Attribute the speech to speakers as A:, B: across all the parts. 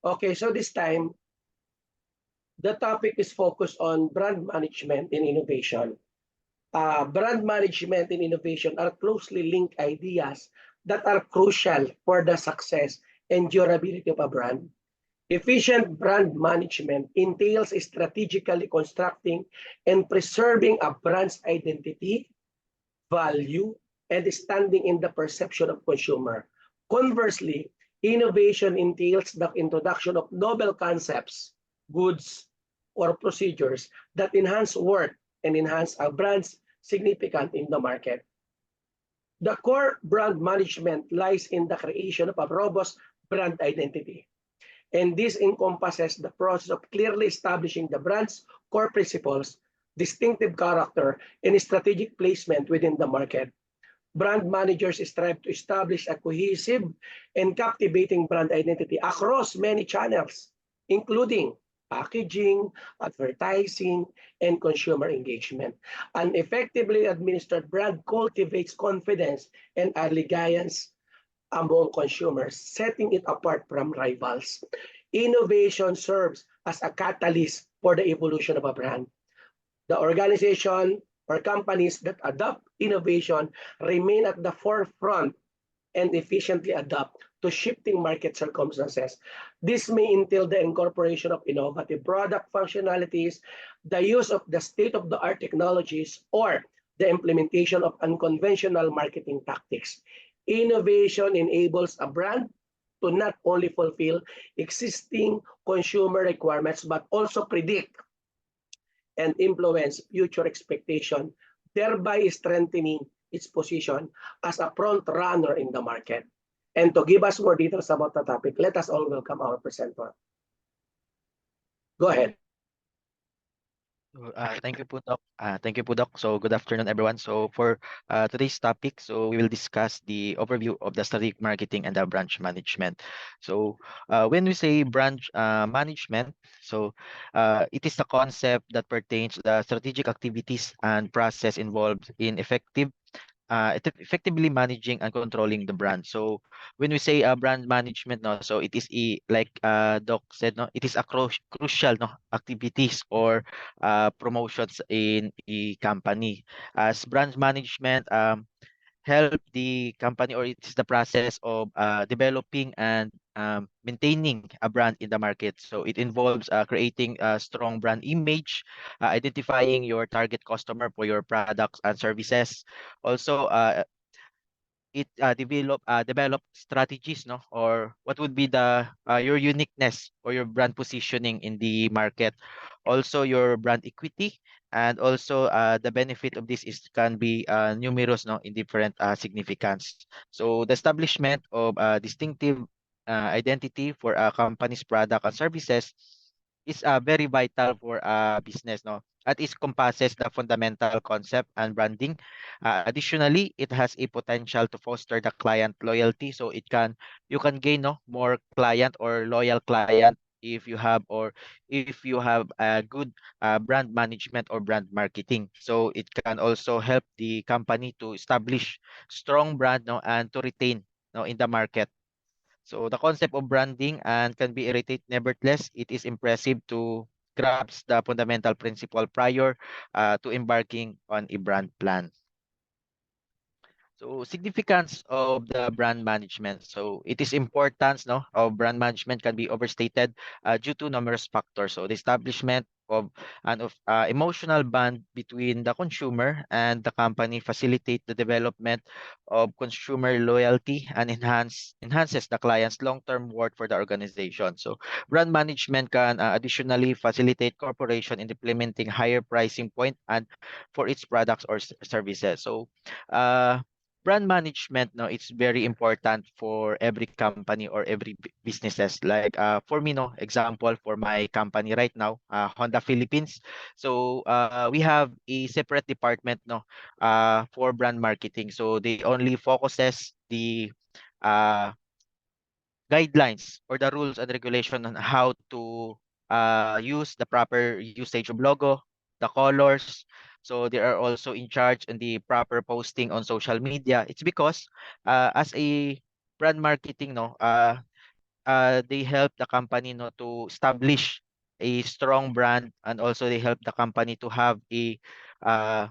A: Okay, so this time, the topic is focused on brand management and innovation. Brand management and innovation are closely linked ideas that are crucial for the success and durability of a brand. Efficient brand management entails strategically constructing and preserving a brand's identity, value, and standing in the perception of consumer. Conversely, innovation entails the introduction of novel concepts, goods, or procedures that enhance work and enhance a brand's significance in the market. The core brand management lies in the creation of a robust brand identity. And this encompasses the process of clearly establishing the brand's core principles, distinctive character, and strategic placement within the market. Brand managers strive to establish a cohesive and captivating brand identity across many channels, including packaging, advertising, and consumer engagement. An effectively administered brand cultivates confidence and allegiance among consumers, setting it apart from rivals. Innovation serves as a catalyst for the evolution of a brand. The organization or companies that adopt innovation remain at the forefront and efficiently adapt to shifting market circumstances. This may entail the incorporation of innovative product functionalities, the use of the state-of-the-art technologies, or the implementation of unconventional marketing tactics. Innovation enables a brand to not only fulfill existing consumer requirements, but also predict and influence future expectation, thereby strengthening its position as a front runner in the market. And to give us more details about the topic, let us all welcome our presenter. Go ahead.
B: Thank you po, Doc. Thank you po, Doc. So good afternoon, everyone. So for today's topic, so we will discuss the overview of the strategic marketing and the branch management. So when we say branch management, so it is the concept that pertains to the strategic activities and process involved in effectively managing and controlling the brand. So when we say brand management, no, so it is like Doc said, no, it is a crucial no activities or promotions in a company. As brand management help the company, or it's the process of developing and maintaining a brand in the market. So it involves creating a strong brand image, identifying your target customer for your products and services. Also, it develop strategies, no, or what would be the your uniqueness or your brand positioning in the market. Also your brand equity, and also the benefit of this is can be numerous, no, in different significance. So the establishment of distinctive identity for a company's product and services is very vital for a business, no, at it compasses the fundamental concept and branding. Additionally, it has a potential to foster the client loyalty. So you can gain, no, more client or loyal client if you have, or if you have a good brand management or brand marketing. So it can also help the company to establish strong brand, no, and to retain, no, in the market. So the concept of branding and can be irritated. Nevertheless, it is impressive to grasp the fundamental principle prior to embarking on a brand plan. So significance of the brand management. So it is importance, no, of brand management can be overstated due to numerous factors. So the establishment of an emotional bond between the consumer and the company facilitate the development of consumer loyalty and enhances the client's long-term worth for the organization. So brand management can additionally facilitate corporation in implementing higher pricing point and for its products or services. So brand management, no, it's very important for every company or every businesses. Like for me, no, example for my company right now, Honda Philippines. So we have a separate department, no, for brand marketing. So they only focuses the uh guidelines or the rules and regulation on how to use the proper usage of logo, the colors. So they are also in charge in the proper posting on social media. It's because as a brand marketing, no, they help the company no to establish a strong brand, and also they help the company uh,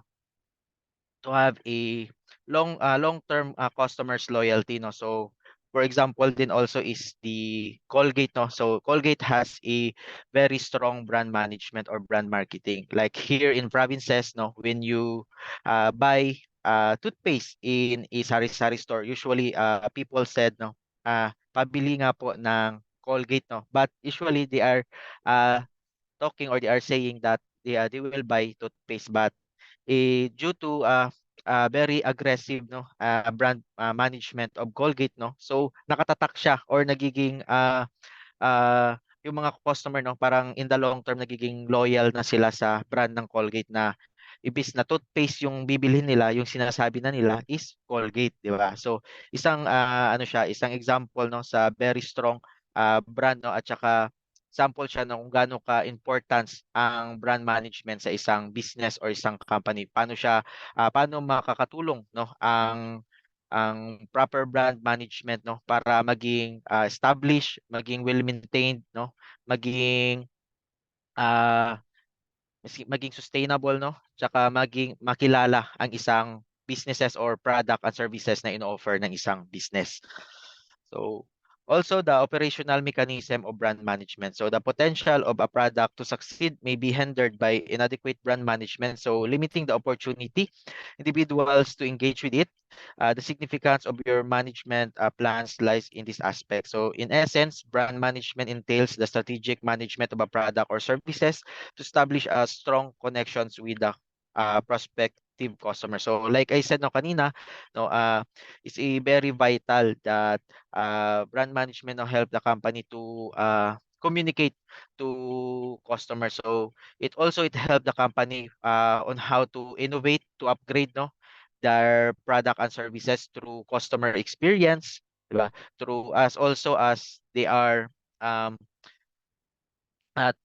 B: to have a long-term customers loyalty, no. So for example din also is the Colgate, no. So Colgate has a very strong brand management or brand marketing. Like here in provinces, no, when you buy toothpaste in a sari-sari store, usually people said, no, pabili nga po ng Colgate, no. But usually they are uh, talking, or they are saying that they will buy toothpaste, but due to very aggressive, no, brand management of Colgate, no. So nakatatak siya, or nagiging yung mga customer, no, parang in the long term nagiging loyal na sila sa brand ng Colgate, na ibis na toothpaste yung bibilhin nila, yung sinasabi na nila is Colgate, di ba? So isang ano siya, isang example, no, sa very strong brand, no, at saka sample siya ng kung gaano ka-importance ang brand management sa isang business or isang company. Paano makakatulong, no, ang proper brand management, no, para maging established, maging well maintained, no, maging ah, maging sustainable, no, tsaka maging makilala ang isang businesses or product and services na ino-offer ng isang business. So also the operational mechanism of brand management. So the potential of a product to succeed may be hindered by inadequate brand management. So limiting the opportunity individuals to engage with it. The significance of your management plans lies in this aspect. So in essence, brand management entails the strategic management of a product or services to establish strong connections with the prospective customer. So like I said no kanina, no, it's a very vital that brand management will help the company to communicate to customers. So it help the company on how to innovate, to upgrade, no, their product and services through customer experience, diba? Through as also as they are um uh,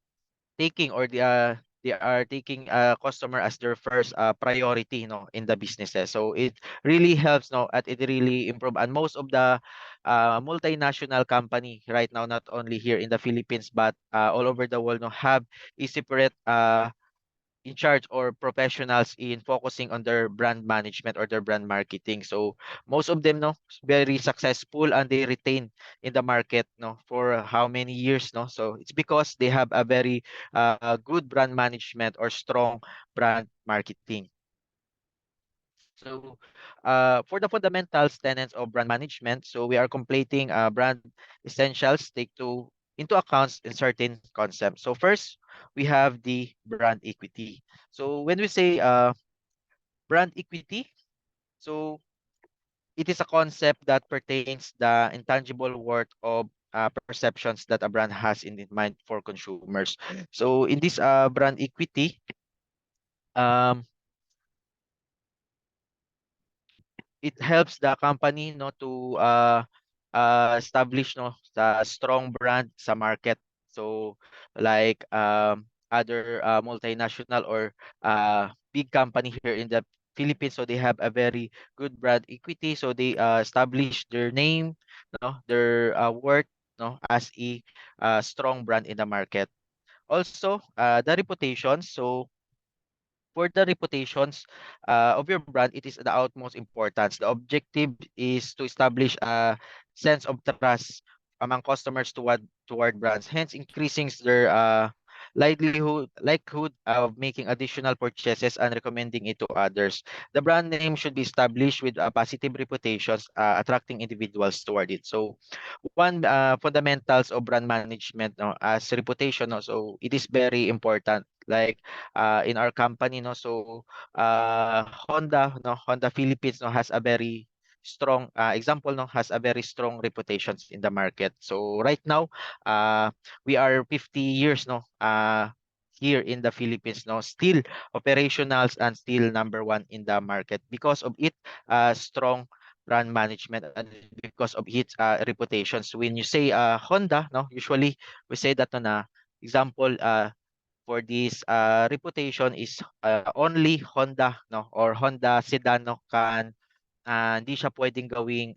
B: taking, or they are taking customer as their first priority, no, in the businesses. So it really helps, no, at it really improve. And most of the multinational company right now, not only here in the Philippines but all over the world, no, have a separate in charge or professionals in focusing on their brand management or their brand marketing. So most of them, no, very successful, and they retain in the market, no, for how many years, no. So it's because they have a very good brand management or strong brand marketing. So for the fundamentals tenets of brand management, so we are completing brand essentials take into accounts in certain concepts. So first, we have the brand equity. So when we say brand equity, so it is a concept that pertains the intangible worth of perceptions that a brand has in mind for consumers. So in this brand equity, um, it helps the company, no, to establish, no, the strong brand sa market. So like other multinational or big company here in the Philippines, so they have a very good brand equity. So they establish their name, no, their worth, no, as a strong brand in the market. Also the reputation. So for the reputations of your brand, it is the utmost importance. The objective is to establish a sense of trust among customers toward brands, hence increasing their likelihood of making additional purchases and recommending it to others. The brand name should be established with a positive reputations, attracting individuals toward it. So one fundamentals of brand management, no, as reputation, no, so it is very important. Like in our company, no, so Honda Philippines, no, has a very strong example, no, has a very strong reputations in the market. So right now we are 50 years, no, here in the Philippines, no, still operationals and still number one in the market because of it strong brand management and because of its reputations. When you say Honda, no, usually we say that na example for this reputation is only Honda, no, or Honda sedan, no, can hindi siya pwedeng gawing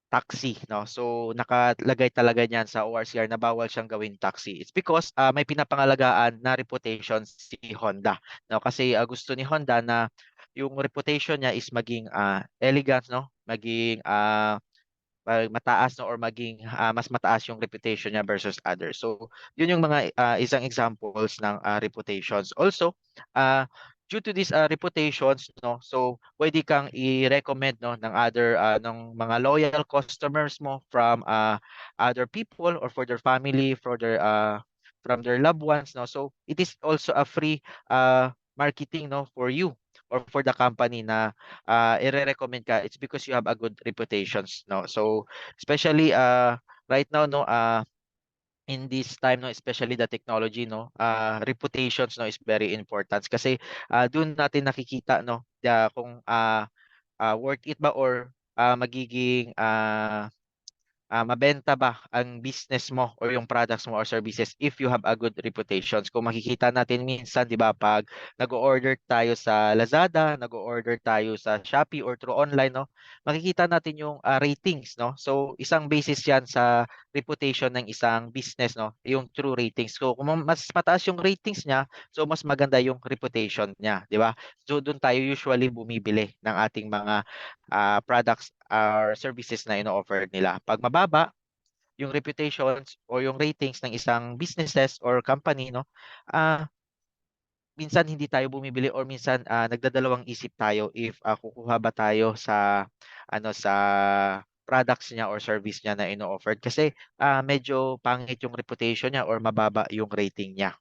B: taxi, no? So nakalagay talaga niyan sa ORCR na bawal siyang gawing taxi. It's because may pinapangalagaan na reputation si Honda, no? Kasi gusto ni Honda na yung reputation niya is maging elegant, no? Maging mataas, no, or maging mas mataas yung reputation niya versus others. So, yun yung mga isang examples ng reputations. Also, due to these reputations, no, so pwede kang i-recommend, no, ng other ng mga loyal customers mo from other people or for their family, for their from their loved ones, no. So, it is also a free marketing, no, for you or for the company na i-recommend ka. It's because you have a good reputations, no. So especially right now, no, in this time, no, especially the technology, no, reputations, no, is very important kasi doon natin nakikita, no, kung worth it ba or magiging mabenta ba ang business mo or yung products mo or services if you have a good reputations. Kung makikita natin minsan, 'di ba, pag nag-order tayo sa Lazada, nag-order tayo sa Shopee or through online, no, makikita natin yung ratings, no. So, isang basis 'yan sa reputation ng isang business, no, yung true ratings. So, kung mas mataas yung ratings niya, so mas maganda yung reputation niya, 'di ba? So, doon tayo usually bumibili ng ating mga products or services na ino-offer nila. Pag mababa yung reputations o yung ratings ng isang businesses or company, no, ah minsan hindi tayo bumibili or minsan nagdadalawang isip tayo if kukuha ba tayo sa sa products niya or service niya na ino-offer kasi medyo pangit yung reputation niya or mababa yung rating niya.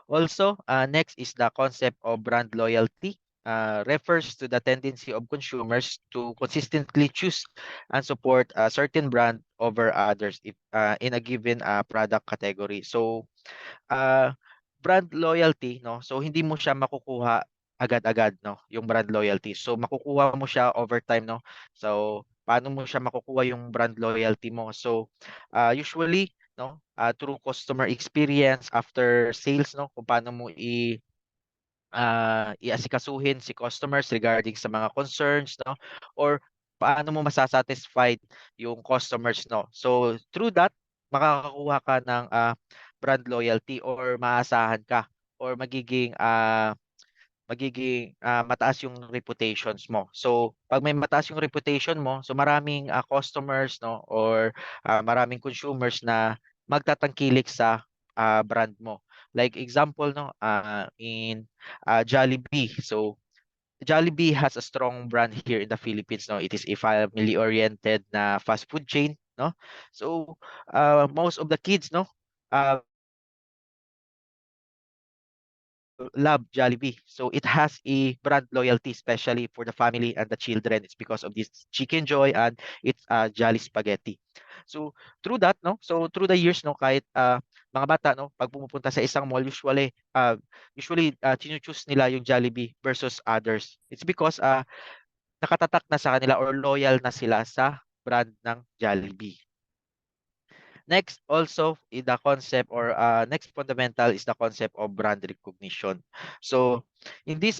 B: Also, next is the concept of brand loyalty. Refers to the tendency of consumers to consistently choose and support a certain brand over others if, in a given product category. So, uh, brand loyalty, no? So, hindi mo siya makukuha agad-agad, no? Yung brand loyalty. So, makukuha mo siya over time, no? So, paano mo siya makukuha yung brand loyalty mo? So, usually, no, through customer experience after sales, no, kung paano mo iasikasuhin si customers regarding sa mga concerns, no, or paano mo masasatisfied yung customers, no. So through that makakakuha ka ng brand loyalty or maasahan ka or magiging mataas yung reputations mo. So, pag may mataas yung reputation mo, so maraming customers, no, or maraming consumers na magtatangkilik sa brand mo. Like example, no, in Jollibee. So, Jollibee has a strong brand here in the Philippines, no. It is a family-oriented na fast food chain, no. So, most of the kids, no, uh, love Jollibee. So it has a brand loyalty, especially for the family and the children. It's because of this Chicken Joy and it's Jolly Spaghetti. So through that, no, so through the years, no, kahit mga bata, no, pag pumupunta sa isang mall, usually choose nila yung Jollibee versus others. It's because nakatatak na sa kanila or loyal na sila sa brand ng Jollibee. Next, also, the concept or next fundamental is the concept of brand recognition. So, in this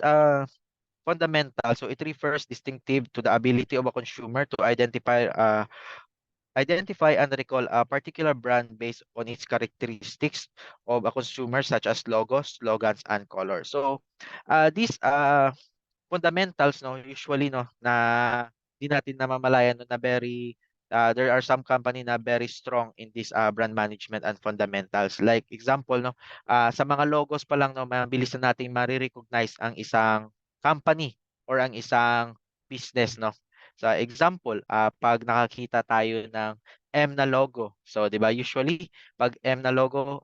B: fundamental, so it refers distinctive to the ability of a consumer to identify and recall a particular brand based on its characteristics of a consumer, such as logos, slogans, and color. So, these fundamentals, no, usually, no, na di natin namamalayan, no, na very there are some company na very strong in this brand management and fundamentals. Like example, no, sa mga logos pa lang, no, mabilis na nating marirecognize ang isang company or ang isang business, no. Sa example, pag nakakita tayo ng M na logo, so 'di ba usually pag M na logo,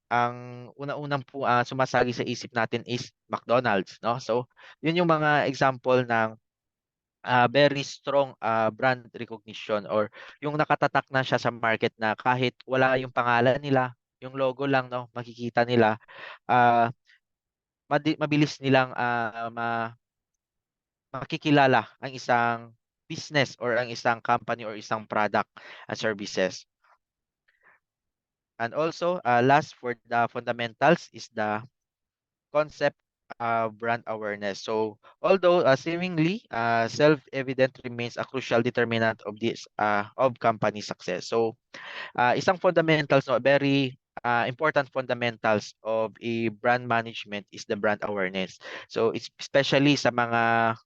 B: ang una-unang sumasagi sa isip natin is McDonald's, no? So, yun yung mga example ng very strong brand recognition or yung nakatatak na siya sa market na kahit wala yung pangalan nila, yung logo lang, no, makikita nila, ah, mabilis nilang makikilala ang isang business or ang isang company or isang product and services. And also, last for the fundamentals is the concept brand awareness. So although seemingly self-evident remains a crucial determinant of this of company success. So isang fundamentals, no, very important fundamentals of a brand management is the brand awareness. So it's especially sa mga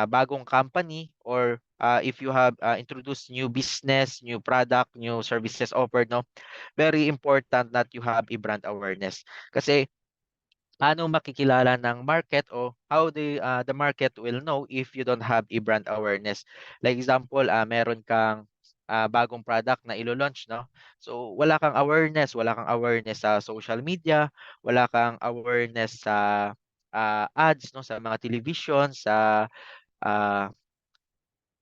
B: bagong company or if you have introduced new business, new product, new services offered, no, very important that you have a brand awareness. Kasi paano makikilala ng market o how the market will know if you don't have a brand awareness. Like example, meron kang bagong product na ilo-launch, no? So wala kang awareness sa social media, wala kang awareness sa ads, no, sa mga television, ah,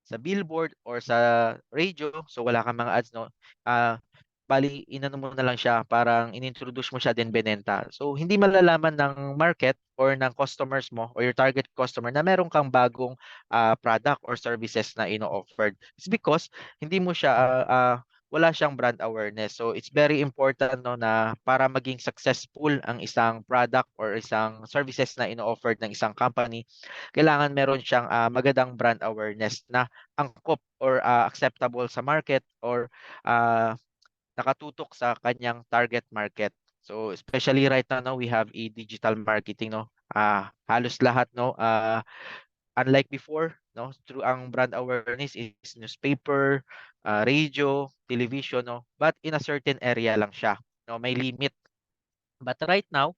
B: sa billboard or sa radio, so wala kang mga ads, no? Ah, bali inano mo na lang siya, parang inintroduce mo siya then benenta. So hindi malalaman ng market or ng customers mo or your target customer na meron kang bagong product or services na ino-offered. It's because hindi mo siya wala siyang brand awareness. So it's very important, no, na para maging successful ang isang product or isang services na ino-offered ng isang company, kailangan meron siyang magandang brand awareness na angkop or acceptable sa market or ah, nakatutok sa kanyang target market. So especially right now, no, we have a digital marketing, no. Halos lahat, no, unlike before, no, through ang brand awareness is newspaper, radio, television, no, but in a certain area lang siya, no, may limit. But right now,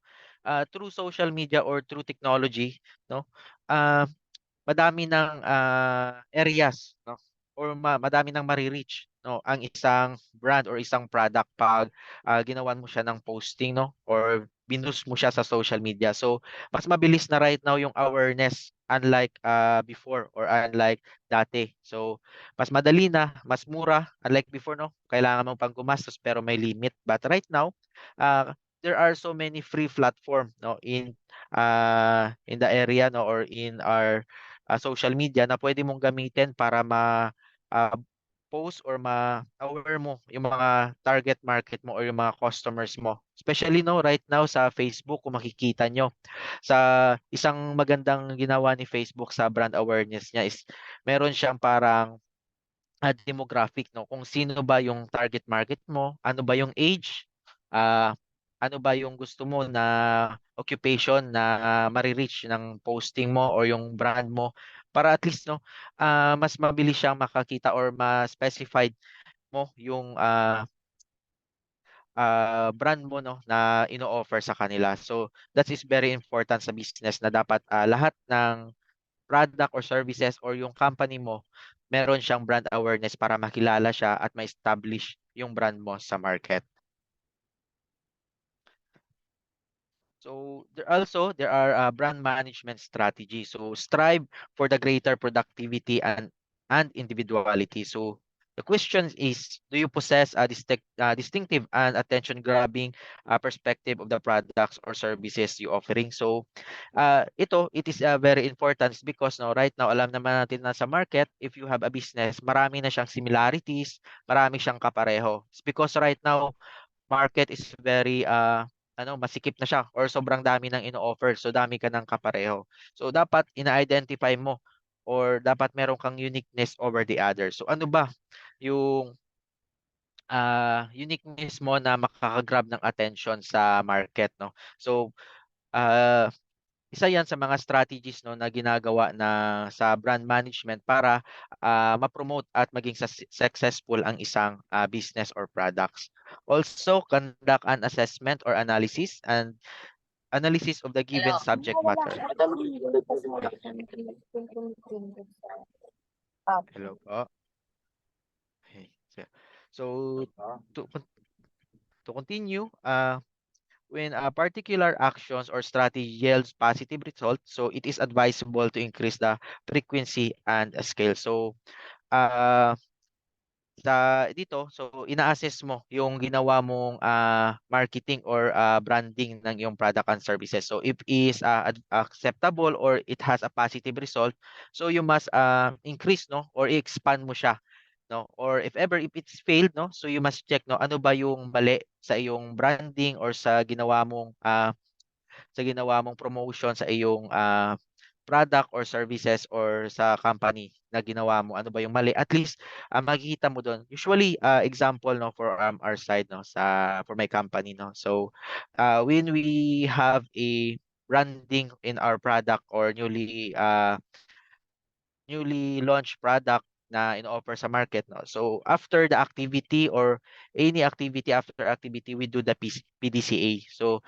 B: through social media or through technology, no, uh, madami ng areas, no, or madami ng mari-reach, no, ang isang brand or isang product pag ginawan mo siya ng posting, no, or binus mo siya sa social media. So mas mabilis na right now yung awareness unlike before or unlike dati. So mas madali na, mas mura unlike before, no. Kailangan mo pang gumastos pero may limit. But right now, there are so many free platform, no, in the area, no, or in our social media na pwede mong gamitin para ah, post or ma-aware mo yung mga target market mo or yung mga customers mo. Especially, no, right now sa Facebook, kung makikita nyo, sa isang magandang ginawa ni Facebook sa brand awareness niya is meron siyang parang demographic, no, kung sino ba yung target market mo, ano ba yung age, ah ano ba yung gusto mo na occupation na mari-reach ng posting mo or yung brand mo, para at least, no, mas mabilis siyang makakita or ma-specified mo yung brand mo, no, na ino-offer sa kanila. So that is very important sa business na dapat lahat ng product or services or yung company mo, meron siyang brand awareness para makilala siya at ma-establish yung brand mo sa market. So there are brand management strategies. So strive for the greater productivity and individuality. So the question is, do you possess a distinctive and attention-grabbing perspective of the products or services you offering? So it is very important because, no, right now alam naman natin na sa market, if you have a business, marami na siyang similarities, marami siyang kapareho. It's because right now market is very masikip na siya or sobrang dami ng ino-offer. So dami ka ng kapareho. So dapat ina-identify mo or dapat meron kang uniqueness over the other. So ano ba yung uniqueness mo na makaka-grab ng attention sa market, no? So uh, isa 'yan sa mga strategies, no, na ginagawa na sa brand management para ma-promote at maging successful ang isang business or products. Also, conduct an assessment or analysis of the given subject matter. Hello po. Okay. So to con- to continue, when particular actions or strategy yields positive results, so it is advisable to increase the frequency and scale. So uh, sa dito, so ina-assess mo yung ginawa mong marketing or branding ng iyong product and services. So if is acceptable or it has a positive result, so you must increase, no, or expand mo siya, no, or if ever if it's failed, no, so you must check, no, ano ba yung mali sa iyong branding or sa ginawa mong sa ginawa mong promotion sa iyong product or services or sa company na ginawa mo, ano ba yung mali, at least makikita mo doon. Usually example no for our side no sa for my company no. So when we have a branding in our product or newly launched product na in-offer sa market no. So after the activity or any activity, after activity, we do the PDCA. So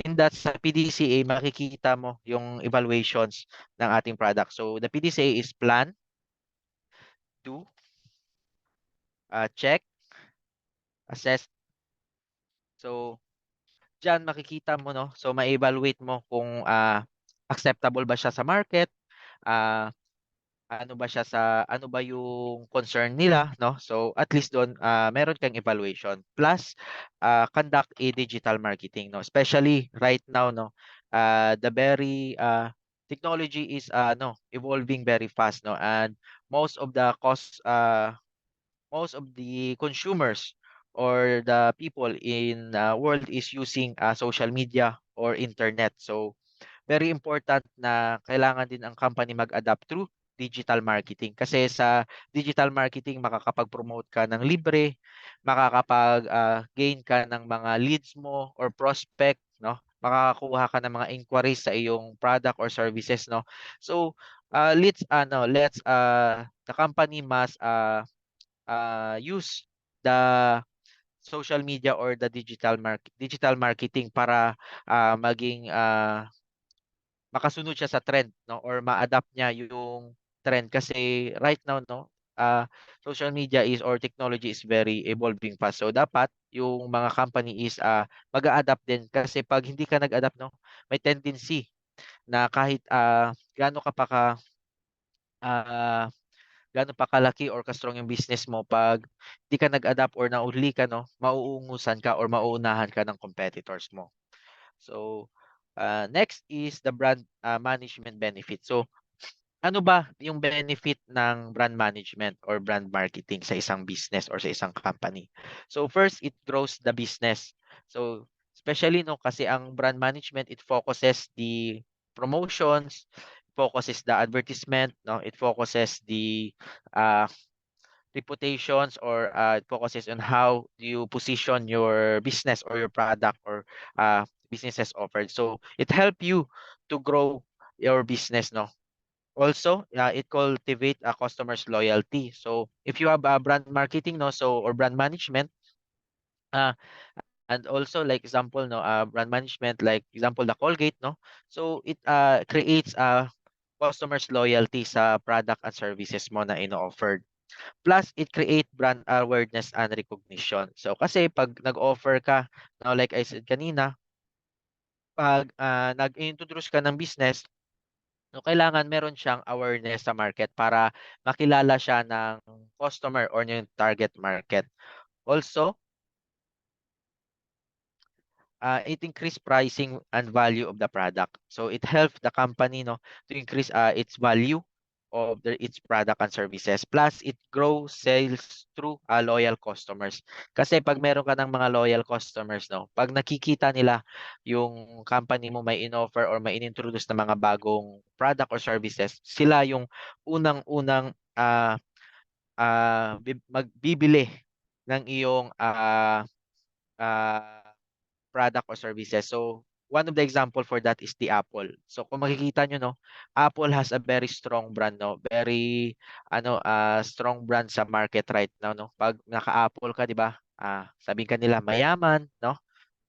B: in that sa PDCA makikita mo yung evaluations ng ating product. So the PDCA is plan, do, check, assess. So diyan makikita mo no. So ma-evaluate mo kung acceptable ba siya sa market, ah ano ba yung concern nila no, so at least doon meron kang evaluation plus conduct a digital marketing no, especially right now no, the very technology is no evolving very fast no, and most of the most of the consumers or the people in world is using social media or internet. So very important na kailangan din ang company mag-adapt through digital marketing. Kasi sa digital marketing, makakapag-promote ka ng libre, makakapag-gain ka ng mga leads mo or prospect, no? Makakakuha ka ng mga inquiries sa iyong product or services, no? So, let's the company must use the social media or the digital marketing para maging makasunod siya sa trend no or ma-adapt niya yung trend kasi right now no social media is or technology is very evolving fast, so dapat yung mga company is mag-a-adapt din kasi pag hindi ka nag-adapt no may tendency na kahit gaano ka pa ah, gaano pa kalaki or ka-strong yung business mo, pag hindi ka nag-adapt or nauli ka no mauungusan ka or mauunahan ka ng competitors mo. So next is the brand management benefit. So ano ba yung benefit ng brand management or brand marketing sa isang business or sa isang company? So first, it grows the business. So especially no kasi ang brand management, it focuses the promotions, focuses the advertisement, no? It focuses the uh, reputations or it focuses on how do you position your business or your product or businesses offered. So it help you to grow your business, no? Also, it cultivate a customer's loyalty. So if you have a brand marketing, no, so or brand management, uh, and also like example, no, brand management, like example, the Colgate, no, so it creates a customer's loyalty sa product and services mo na ino-offered. Plus, it create brand awareness and recognition. So kasi pag nag-offer ka, now like I said kanina, pag nag-introduce ka ng business, no, kailangan meron siyang awareness sa market para makilala siya ng customer or yung target market. Also, it increase pricing and value of the product. So it helps the company no to increase its value of its product and services. Plus, it grows sales through loyal customers. Kasi pag meron ka ng mga loyal customers, no, pag nakikita nila yung company mo may in-offer or may in-introduce na mga bagong product or services, sila yung unang-unang magbibili ng iyong uh, product or services. So, one of the example for that is the Apple. So, kung makikita nyo, no, Apple has a very strong brand, no, very, strong brand sa market right now, no. Pag naka-Apple ka, di ba, sabihin ka nila mayaman, no,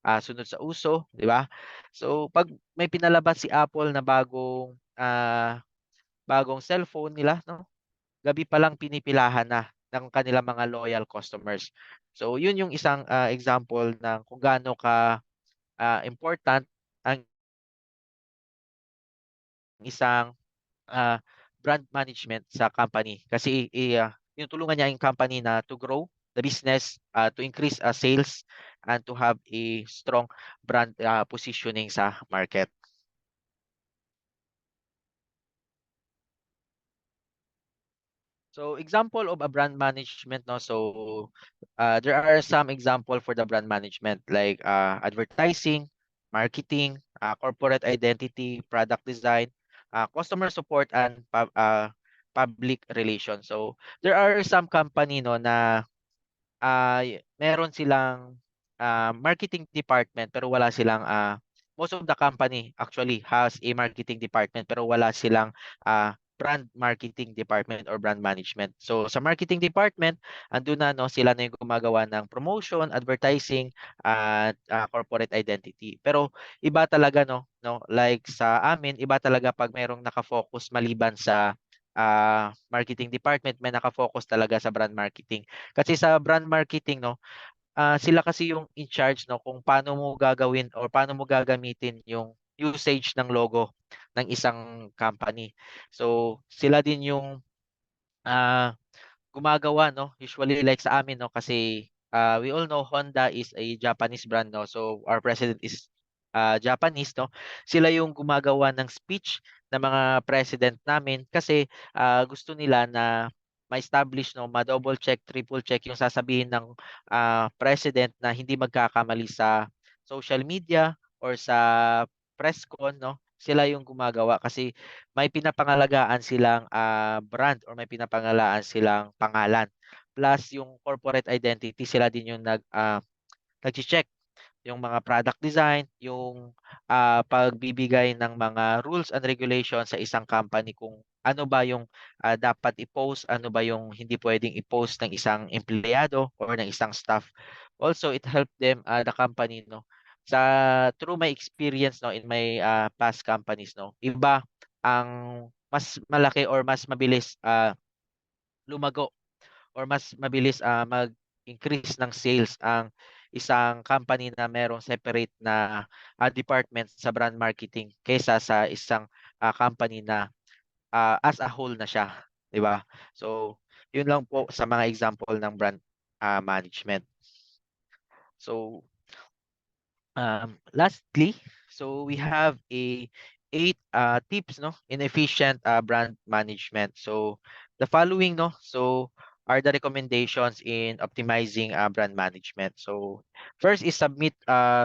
B: sunod sa uso, di ba? So, pag may pinalabas si Apple na bagong cellphone nila, no, gabi pa lang pinipilahan na ng kanilang mga loyal customers. So, yun yung isang example ng kung gaano ka important ang isang ah, brand management sa company kasi tinutulungan niya yung company na to grow the business, to increase sales and to have a strong brand positioning sa market. So example of a brand management no, so there are some example for the brand management like advertising, marketing, corporate identity, product design, customer support, and public relations. So there are some company no na meron silang marketing department pero wala silang most of the company actually has a marketing department pero wala silang brand marketing department or brand management. So sa marketing department, andun na no sila na yung gumagawa ng promotion, advertising at corporate identity. Pero iba talaga no like sa amin, iba talaga pag merong nakafocus maliban sa marketing department, may nakafocus talaga sa brand marketing. Kasi sa brand marketing, no, sila kasi yung in charge, no, kung paano mo gagawin or paano mo gagamitin yung usage ng logo ng isang company. So, sila din yung ah, gumagawa, no, usually like sa amin, no, kasi we all know Honda is a Japanese brand, no, so our president is Japanese, no, sila yung gumagawa ng speech ng mga president namin kasi gusto nila na ma-establish, no, ma-double check, triple check yung sasabihin ng president na hindi magkakamali sa social media or sa press con, no, sila yung gumagawa kasi may pinapangalagaan silang brand or may pinapangalagaan silang pangalan. Plus yung corporate identity, sila din yung nag-check yung mga product design, yung pagbibigay ng mga rules and regulations sa isang company kung ano ba yung dapat i-post, ano ba yung hindi pwedeng i-post ng isang empleyado or ng isang staff. Also, it helped them, the company, no, sa through my experience, no, in my past companies, no, iba ang mas malaki or mas mabilis lumago or mas mabilis mag-increase ng sales ang isang company na merong separate na department sa brand marketing kaysa sa isang company na as a whole na siya, 'di ba? So, 'yun lang po sa mga example ng brand management. So, lastly, so we have a 8 tips no in efficient brand management. So the following no so are the recommendations in optimizing brand management. So first is submit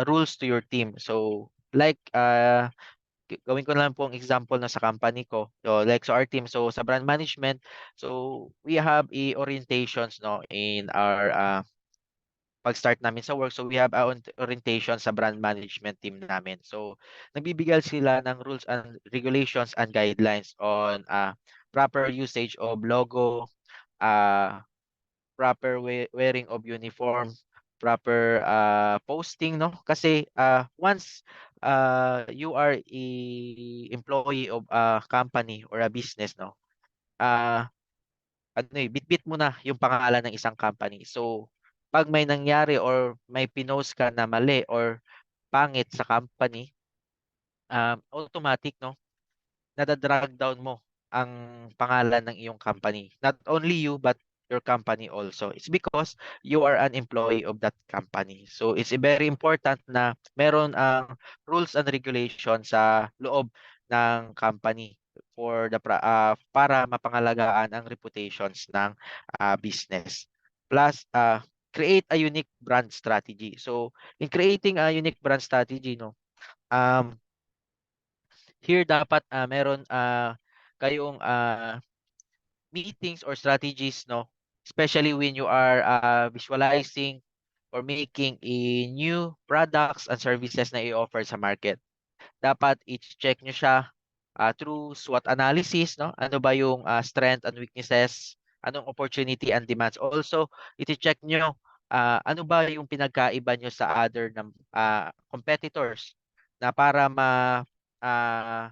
B: rules to your team. So like gawin ko na lang pong example na sa company ko. So like so our team so sa brand management so we have a orientations no in our pag-start namin sa work. So we have our orientation sa brand management team namin. So nagbibigay sila ng rules and regulations and guidelines on proper usage of logo, uh, proper wearing of uniform, proper posting, no? Kasi once you are a employee of a company or a business, no? Uh, bitbit mo na yung pangalan ng isang company. So, pag may nangyari or may pinost ka na mali or pangit sa company, automatic, no, nadadrag down mo ang pangalan ng iyong company. Not only you, but your company also. It's because you are an employee of that company. So, it's very important na meron ang rules and regulations sa loob ng company para mapangalagaan ang reputations ng business. Plus, create a unique brand strategy. So, in creating a unique brand strategy, no, um, here dapat meron kayong meetings or strategies no especially when you are visualizing or making a new products and services na i-offer sa market. Dapat i-check nyo siya through SWOT analysis, no? Ano ba yung strength and weaknesses, anong opportunity and demands. Also, i-check nyo ano ba yung pinagkaiba nyo sa other competitors na para ah,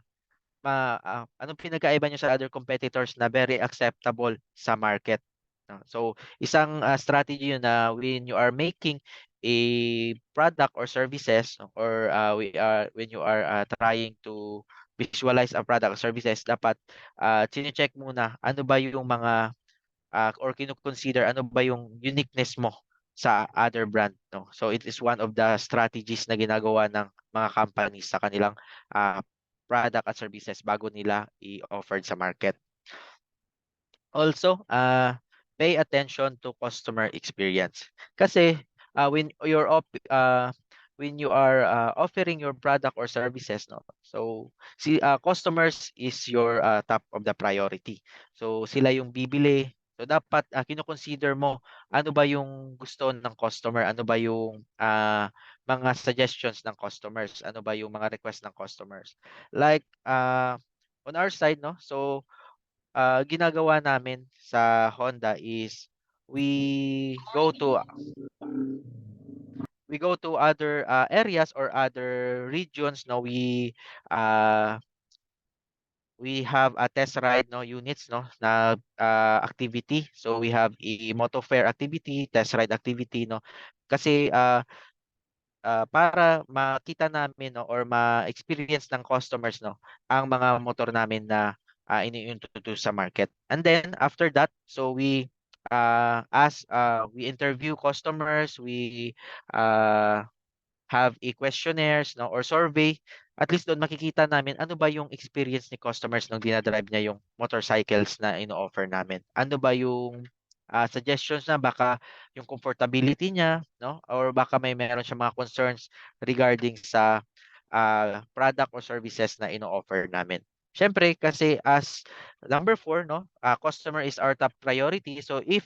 B: anong pinagkaiba nyo sa other competitors na very acceptable sa market. No? So, isang strategy yun na when you are making a product or services or when you are trying to visualize a product or services, dapat chine-check muna ano ba yung mga or kino-consider ano ba yung uniqueness mo sa other brand. No? So, it is one of the strategies na ginagawa ng mga companies sa kanilang uh, product at services bago nila i-offer sa market. Also, pay attention to customer experience. Kasi when you're when you are offering your product or services, no, so si customers is your top of the priority, so sila yung bibili, so dapat kino-consider mo ano ba yung gusto ng customer, ano ba yung mga suggestions ng customers, ano ba yung mga request ng customers, like on our side, no, so ginagawa namin sa Honda is we go to we go to other areas or other regions, no, uh we have a test ride, no, units, no, na activity, so we have a moto fair activity, test ride activity, no, kasi para makita namin, no, or ma-experience ng customers, no, ang mga motor namin na ini-introduce sa market. And then after that, so we interview customers, we uh, have a questionnaires, no, or survey. At least doon makikita namin ano ba yung experience ni customers nung dinadrive niya yung motorcycles na ino-offer namin. Ano ba yung suggestions na baka yung comfortability niya, no, or baka meron siya mga concerns regarding sa product or services na ino-offer namin. Siyempre, kasi as number 4, no, customer is our top priority. So if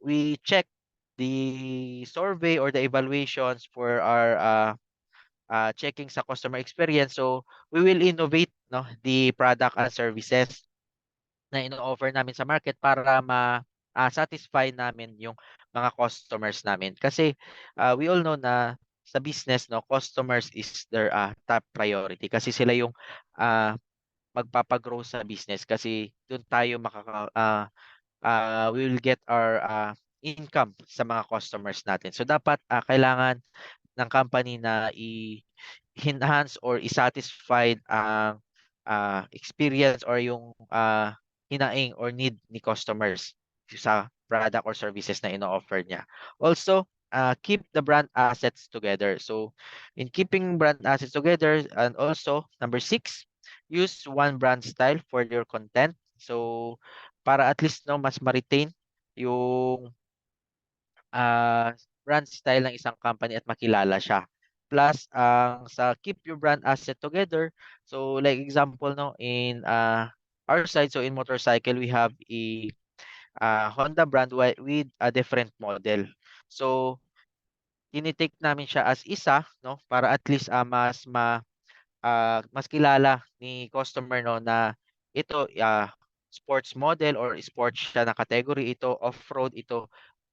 B: we check the survey or the evaluations for our checking sa customer experience, so we will innovate, no, the product and services na ino-offer namin sa market para satisfy namin yung mga customers namin. Kasi we all know na sa business, no, customers is their top priority kasi sila yung magpapagrow sa business kasi doon tayo we will get our income sa mga customers natin. So dapat kailangan ng company na i-enhance or i-satisfy ang experience or yung hinaing or need ni customers sa product or services na ino-offer niya. Also, keep the brand assets together. So, in keeping brand assets together, and also, number 6, use one brand style for your content. So, para at least, no, mas ma-retain yung ah, brand style ng isang company at makilala siya. Plus, sa keep your brand asset together, so like example, no, in our side, so in motorcycle, we have a Honda brand with a different model. So, tinitake namin siya as isa, no, para at least mas kilala ni customer, no, na ito sports model or sports siya na category, ito off-road, ito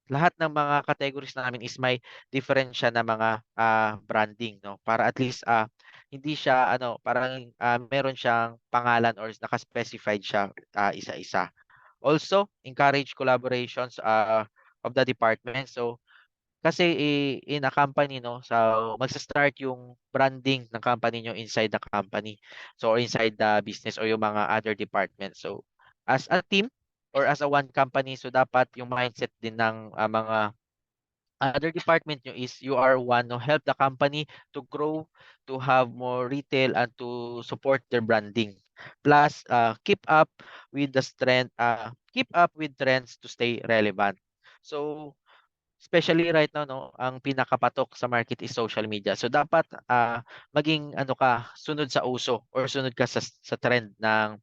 B: lahat ng mga categories namin is may different siya na mga branding, no, para at least hindi siya ano parang meron siyang pangalan or naka-specified siya isa-isa. Also, encourage collaborations of the department. So kasi in a company, no, so magsa-start yung branding ng company nyo inside the company. So or inside the business or yung mga other departments. So as a team or as a one company, so dapat yung mindset din ng mga other department nyo is you are one to help the company to grow, to have more retail and to support their branding. Plus, keep up with trends to stay relevant. So especially right now, no, ang pinakapatok sa market is social media. So dapat maging ano ka, sunod sa uso or sunod ka sa trend ng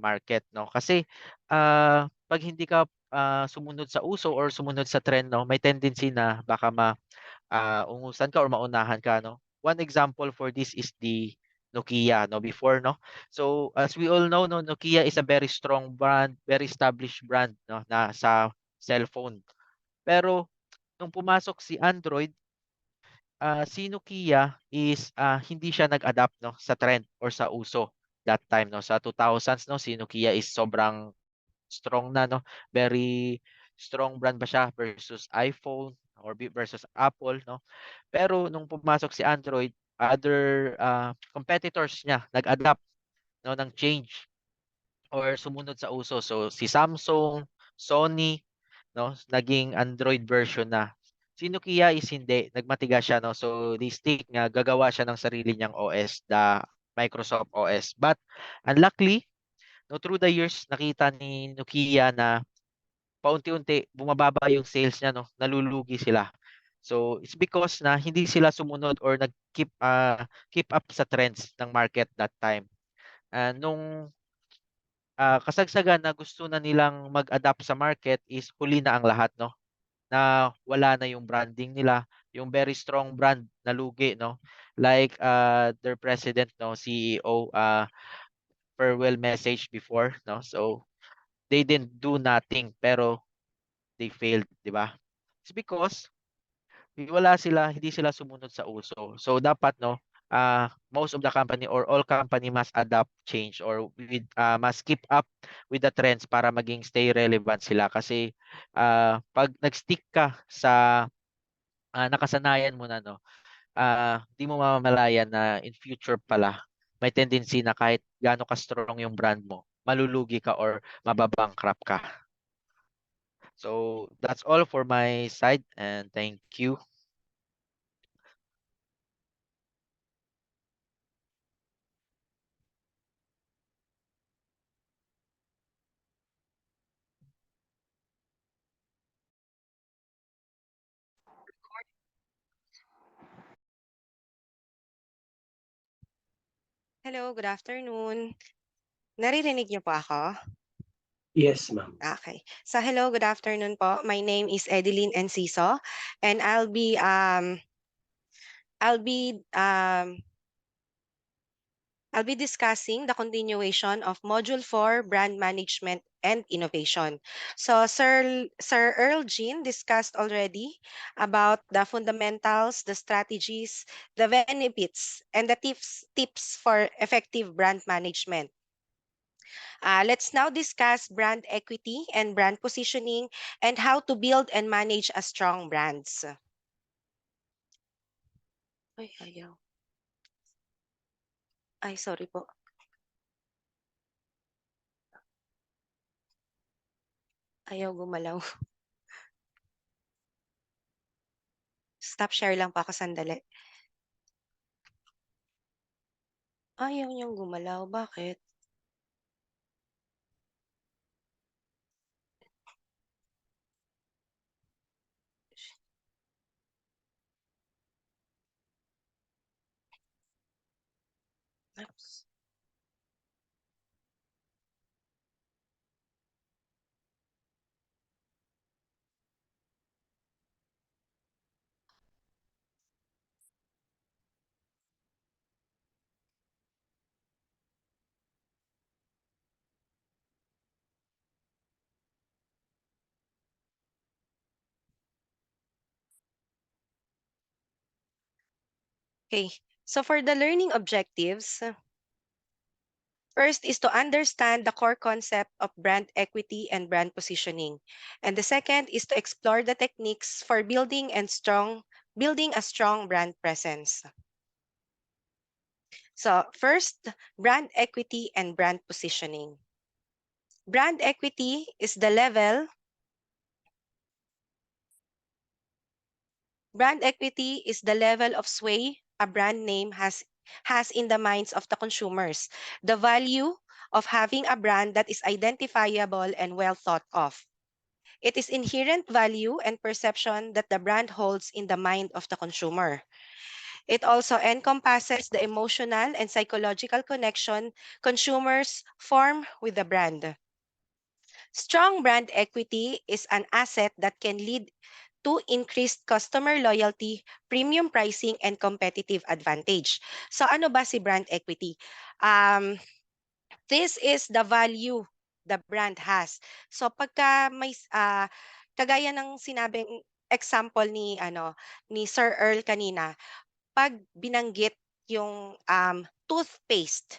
B: market, no. Kasi pag hindi ka sumunod sa uso or sumunod sa trend, no, may tendency na baka ungusan ka or maunahan ka, no. One example for this is the Nokia, no, before, no. So as we all know, no, Nokia is a very strong brand, very established brand, no, na sa cellphone. Pero nung pumasok si Android, si Nokia is hindi siya nag-adapt, no, sa trend or sa uso that time, no. Sa 2000s, no, si Nokia is sobrang strong na, no. Very strong brand ba siya versus iPhone or versus Apple, no. Pero nung pumasok si Android, other competitors niya nag-adapt, no, ng change or sumunod sa uso. So si Samsung, Sony, no, naging Android version na. Si Nokia is hindi, nagmatigas siya, no. So they stick nga gagawa siya ng sarili niyang OS, the Microsoft OS. But unluckily, no, through the years nakita ni Nokia na paunti-unti bumababa yung sales niya, no, nalulugi sila. So it's because na hindi sila sumunod or keep up sa trends ng market that time. Nung kasagsagan na gusto na nilang mag-adapt sa market is huli na ang lahat, no? Na wala na yung branding nila, yung very strong brand na lugi, no? Like their president, no, CEO, farewell message before, no? So they didn't do nothing pero they failed, di ba? It's because hindi sila sumunod sa uso. So dapat, no, most of the company or all company must adapt change or must keep up with the trends para maging stay relevant sila kasi pag nag-stick ka sa nakasanayan mo na, no, di mo mamamalayan na in future pala may tendency na kahit gaano ka strong yung brand mo, malulugi ka or mababankrupt ka. So that's all for my side and thank you.
C: Hello, good afternoon. Naririnig niyo po ako?
A: Yes, ma'am.
C: Okay. So hello, good afternoon po. My name is Edeline Enciso and I'll be discussing the continuation of Module 4, Brand Management and Innovation. So Sir Earl Jean discussed already about the fundamentals, the strategies, the benefits, and the tips for effective brand management. Let's now discuss brand equity and brand positioning and how to build and manage a strong brands. Ay, ayaw. Ay, sorry po. Ayaw gumalaw. Stop share lang po ako sandali. Ayaw niyang gumalaw. Bakit? Oops. Okay. So for the learning objectives, first is to understand the core concept of brand equity and brand positioning. And the second is to explore the techniques for building a strong brand presence. So first, brand equity and brand positioning. Brand equity is the level of sway a brand name has in the minds of the consumers. The value of having a brand that is identifiable and well thought of. It is inherent value and perception that the brand holds in the mind of the consumer. It also encompasses the emotional and psychological connection consumers form with the brand. Strong brand equity is an asset that can lead to increased customer loyalty, premium pricing, and competitive advantage. So ano ba si brand equity? This is the value the brand has. So pagka may kagaya ng sinabing example ni Sir Earl kanina, pag binanggit yung toothpaste.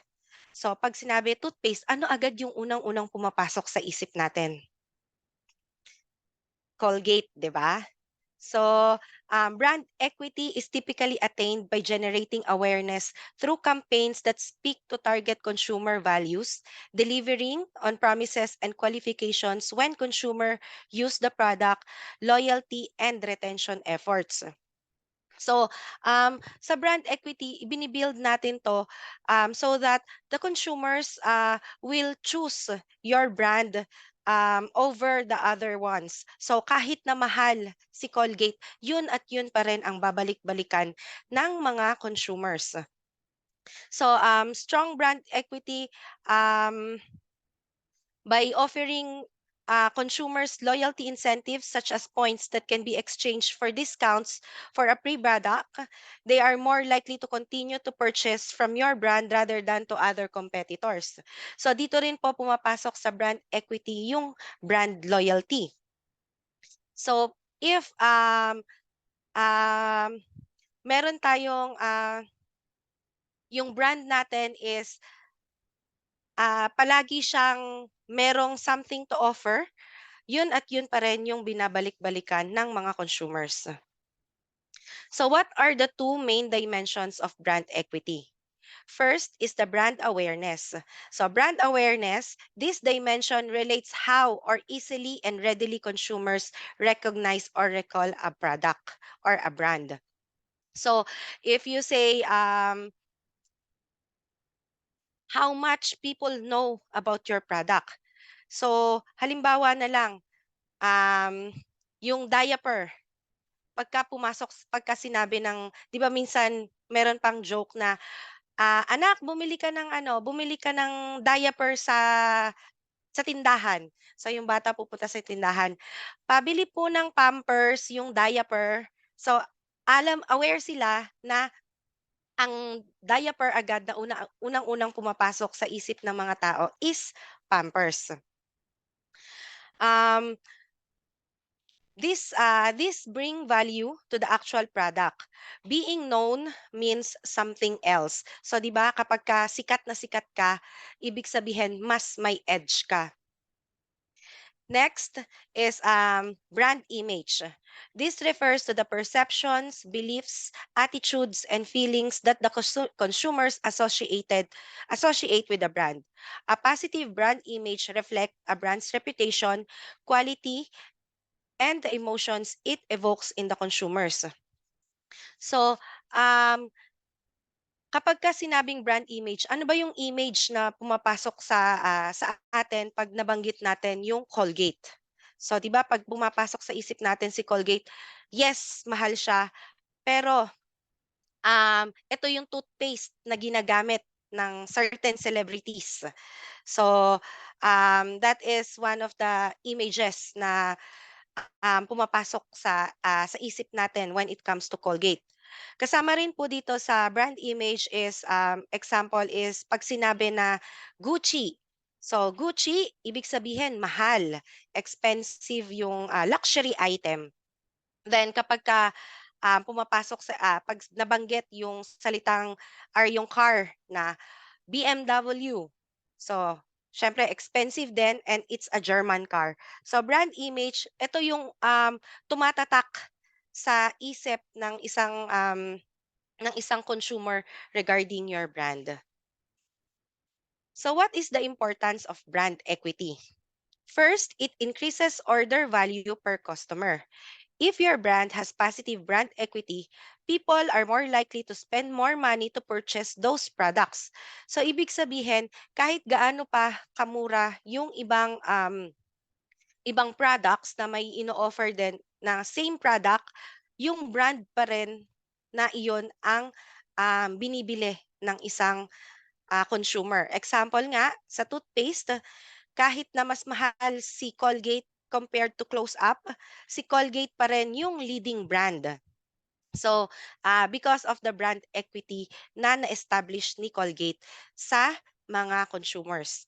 C: So pag sinabi toothpaste, ano agad yung unang-unang pumapasok sa isip natin? Colgate, di ba? So, brand equity is typically attained by generating awareness through campaigns that speak to target consumer values, delivering on promises and qualifications when consumer use the product, loyalty, and retention efforts. So, sa brand equity, binibuild natin to so that the consumers will choose your brand over the other ones. So kahit na mahal si Colgate, yun at yun pa rin ang babalik-balikan ng mga consumers. So strong brand equity by offering consumers loyalty incentives such as points that can be exchanged for discounts for a pre-product, they are more likely to continue to purchase from your brand rather than to other competitors. So dito rin po pumapasok sa brand equity yung brand loyalty. So if meron tayong yung brand natin is palagi siyang merong something to offer, yun at yun pa rin yung binabalik-balikan ng mga consumers. So what are the two main dimensions of brand equity? First is the brand awareness. So brand awareness, this dimension relates how or easily and readily consumers recognize or recall a product or a brand. So if you say how much people know about your product. So halimbawa na lang, yung diaper, pagka sinabi ng, 'di ba minsan meron pang joke na, "Anak, bumili ka ng diaper sa tindahan." So yung bata pupunta sa tindahan, "Pabili po ng Pampers yung diaper." So aware sila na ang diaper agad na unang-unang pumapasok sa isip ng mga tao is Pampers. This bring value to the actual product. Being known means something else. So 'di ba kapag sikat na sikat ka, ibig sabihin mas may edge ka. Next is brand image. This refers to the perceptions, beliefs, attitudes, and feelings that the consumers associate with the brand. A positive brand image reflects a brand's reputation, quality, and the emotions it evokes in the consumers. So, kapag sinabing brand image, ano ba yung image na pumapasok sa atin pag nabanggit natin yung Colgate? So, 'di ba pag pumapasok sa isip natin si Colgate, yes, mahal siya, pero ito yung toothpaste na ginagamit ng certain celebrities. So, that is one of the images na pumapasok sa isip natin when it comes to Colgate. Kasama rin po dito sa brand image is example is pag sinabi na Gucci. So Gucci, ibig sabihin mahal, expensive yung luxury item. Then kapag pumapasok pag nabanggit yung salitang or yung car na BMW. So, syempre expensive din and it's a German car. So brand image, ito yung tumatatak sa isip ng isang consumer regarding your brand. So what is the importance of brand equity? First, it increases order value per customer. If your brand has positive brand equity, people are more likely to spend more money to purchase those products. So ibig sabihin, kahit gaano pa kamura yung ibang products na may ino-offer din na same product, yung brand pa rin na iyon ang binibili ng isang consumer. Example nga, sa toothpaste, kahit na mas mahal si Colgate compared to Close Up, si Colgate pa rin yung leading brand. So, because of the brand equity na na-establish ni Colgate sa mga consumers.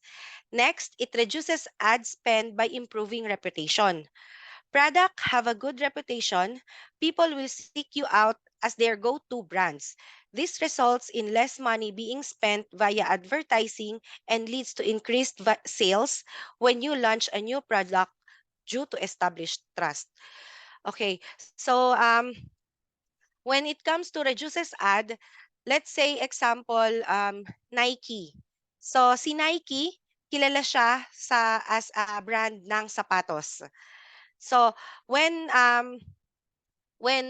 C: Next, it reduces ad spend by improving reputation. Product have a good reputation, people will seek you out as their go-to brands. This results in less money being spent via advertising and leads to increased sales when you launch a new product due to established trust. Okay, so when it comes to reduces ad, let's say example Nike. So si Nike, kilala siya as a brand ng sapatos. So when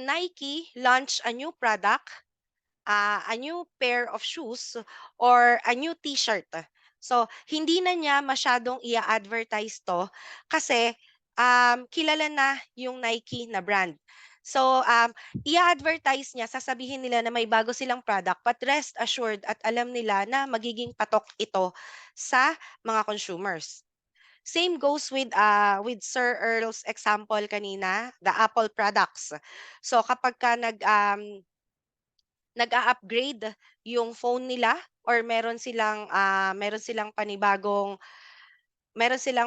C: Nike launch a new product, a new pair of shoes or a new t-shirt, So, hindi na niya masyadong i-advertise to kasi kilala na yung Nike na brand. So, i-advertise niya, sasabihin nila na may bago silang product, but rest assured at alam nila na magiging patok ito sa mga consumers. Same goes with Sir Earl's example kanina, the Apple products. So kapag ka nag-a-upgrade yung phone nila or meron silang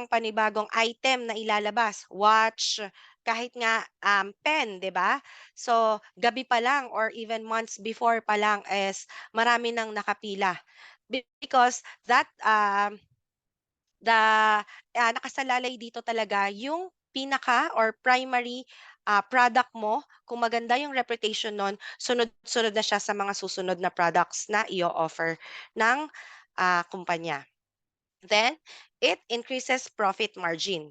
C: panibagong item na ilalabas, watch, kahit nga pen, 'di ba? So gabi pa lang or even months before pa lang is marami nang nakapila. Because that nakasalalay dito talaga yung pinaka or primary product mo. Kung maganda yung reputation nun, sunod-sunod na siya sa mga susunod na products na i-offer ng kumpanya. Then, it increases profit margin.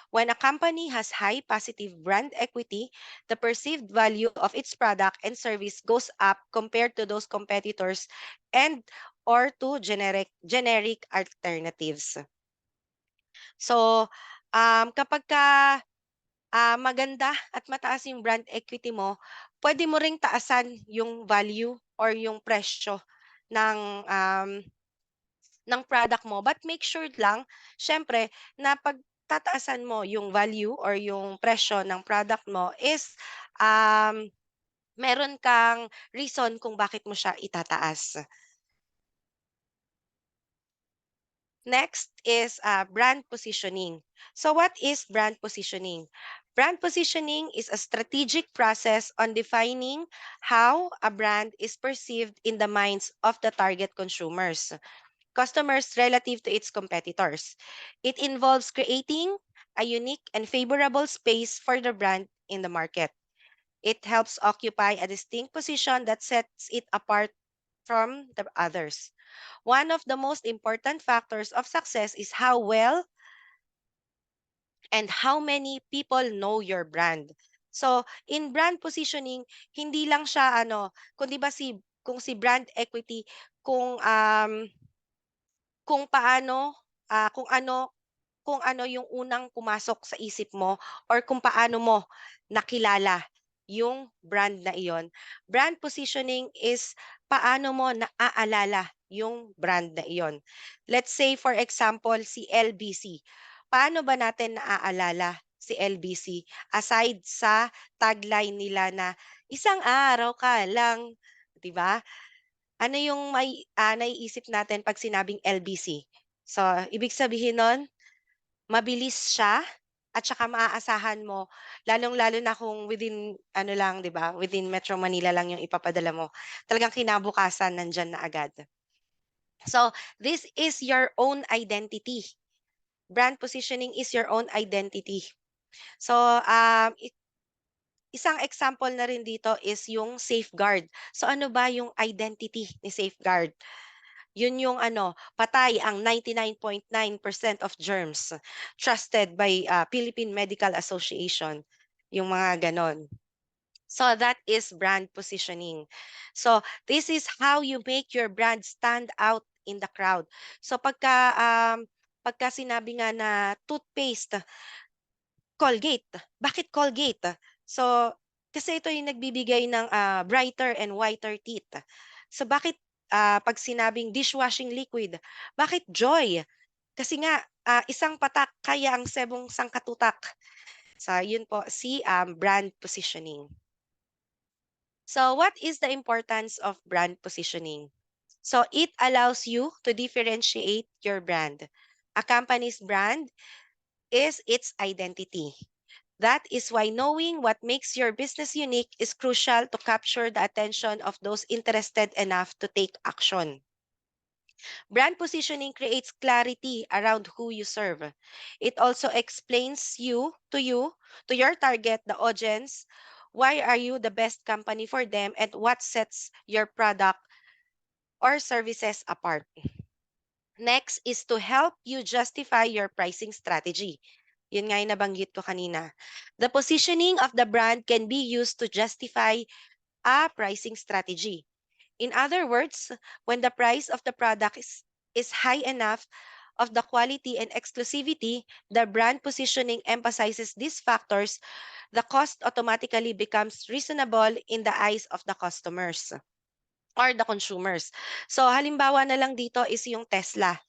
C: When a company has high positive brand equity, the perceived value of its product and service goes up compared to those competitors and or to generic alternatives. So, kapag maganda at mataas yung brand equity mo, pwede mo ring taasan yung value or yung presyo ng um, ng product mo. But make sure lang, syempre, na pag tataasan mo yung value or yung presyo ng product mo is meron kang reason kung bakit mo siya itataas. Next is brand positioning. So what is brand positioning? Brand positioning is a strategic process on defining how a brand is perceived in the minds of the target customers relative to its competitors. It involves creating a unique and favorable space for the brand in the market. It helps occupy a distinct position that sets it apart from the others. One of the most important factors of success is how well and how many people know your brand. So, in brand positioning, hindi lang siya kundi kung si brand equity, kung kung paano kung ano yung unang pumasok sa isip mo or kung paano mo nakilala yung brand na iyon. Brand positioning is paano mo naaalala yung brand na iyon. Let's say for example si LBC. Paano ba natin naaalala si LBC aside sa tagline nila na isang araw ka lang, 'di ba? Ano yung naiisip natin pag sinabing LBC? So, ibig sabihin nun, mabilis siya at saka maaasahan mo, lalong-lalo na kung within ano lang, 'di ba, within Metro Manila lang yung ipapadala mo. Talagang kinabukasan nandiyan na agad. So, this is your own identity. Brand positioning is your own identity. So, isang example na rin dito is yung safeguard. So, ano ba yung identity ni safeguard? Yun yung patay ang 99.9% of germs, trusted by Philippine Medical Association, yung mga ganon. So that is brand positioning. So this is how you make your brand stand out in the crowd. So pagka sinabi nga na toothpaste, Colgate. Bakit Colgate? So, kasi ito yung nagbibigay ng brighter and whiter teeth. So, bakit pag sinabing dishwashing liquid, bakit Joy? Kasi nga, isang patak kaya ang sebong sangkatutak. So, yun po si brand positioning. So, what is the importance of brand positioning? So, it allows you to differentiate your brand. A company's brand is its identity. That is why knowing what makes your business unique is crucial to capture the attention of those interested enough to take action. Brand positioning creates clarity around who you serve. It also explains to your target, the audience, why are you the best company for them and what sets your product or services apart. Next is to help you justify your pricing strategy. Yun nga yung nabanggit ko kanina. The positioning of the brand can be used to justify a pricing strategy. In other words, when the price of the product is high enough of the quality and exclusivity, the brand positioning emphasizes these factors, the cost automatically becomes reasonable in the eyes of the customers or the consumers. So halimbawa na lang dito is yung Tesla.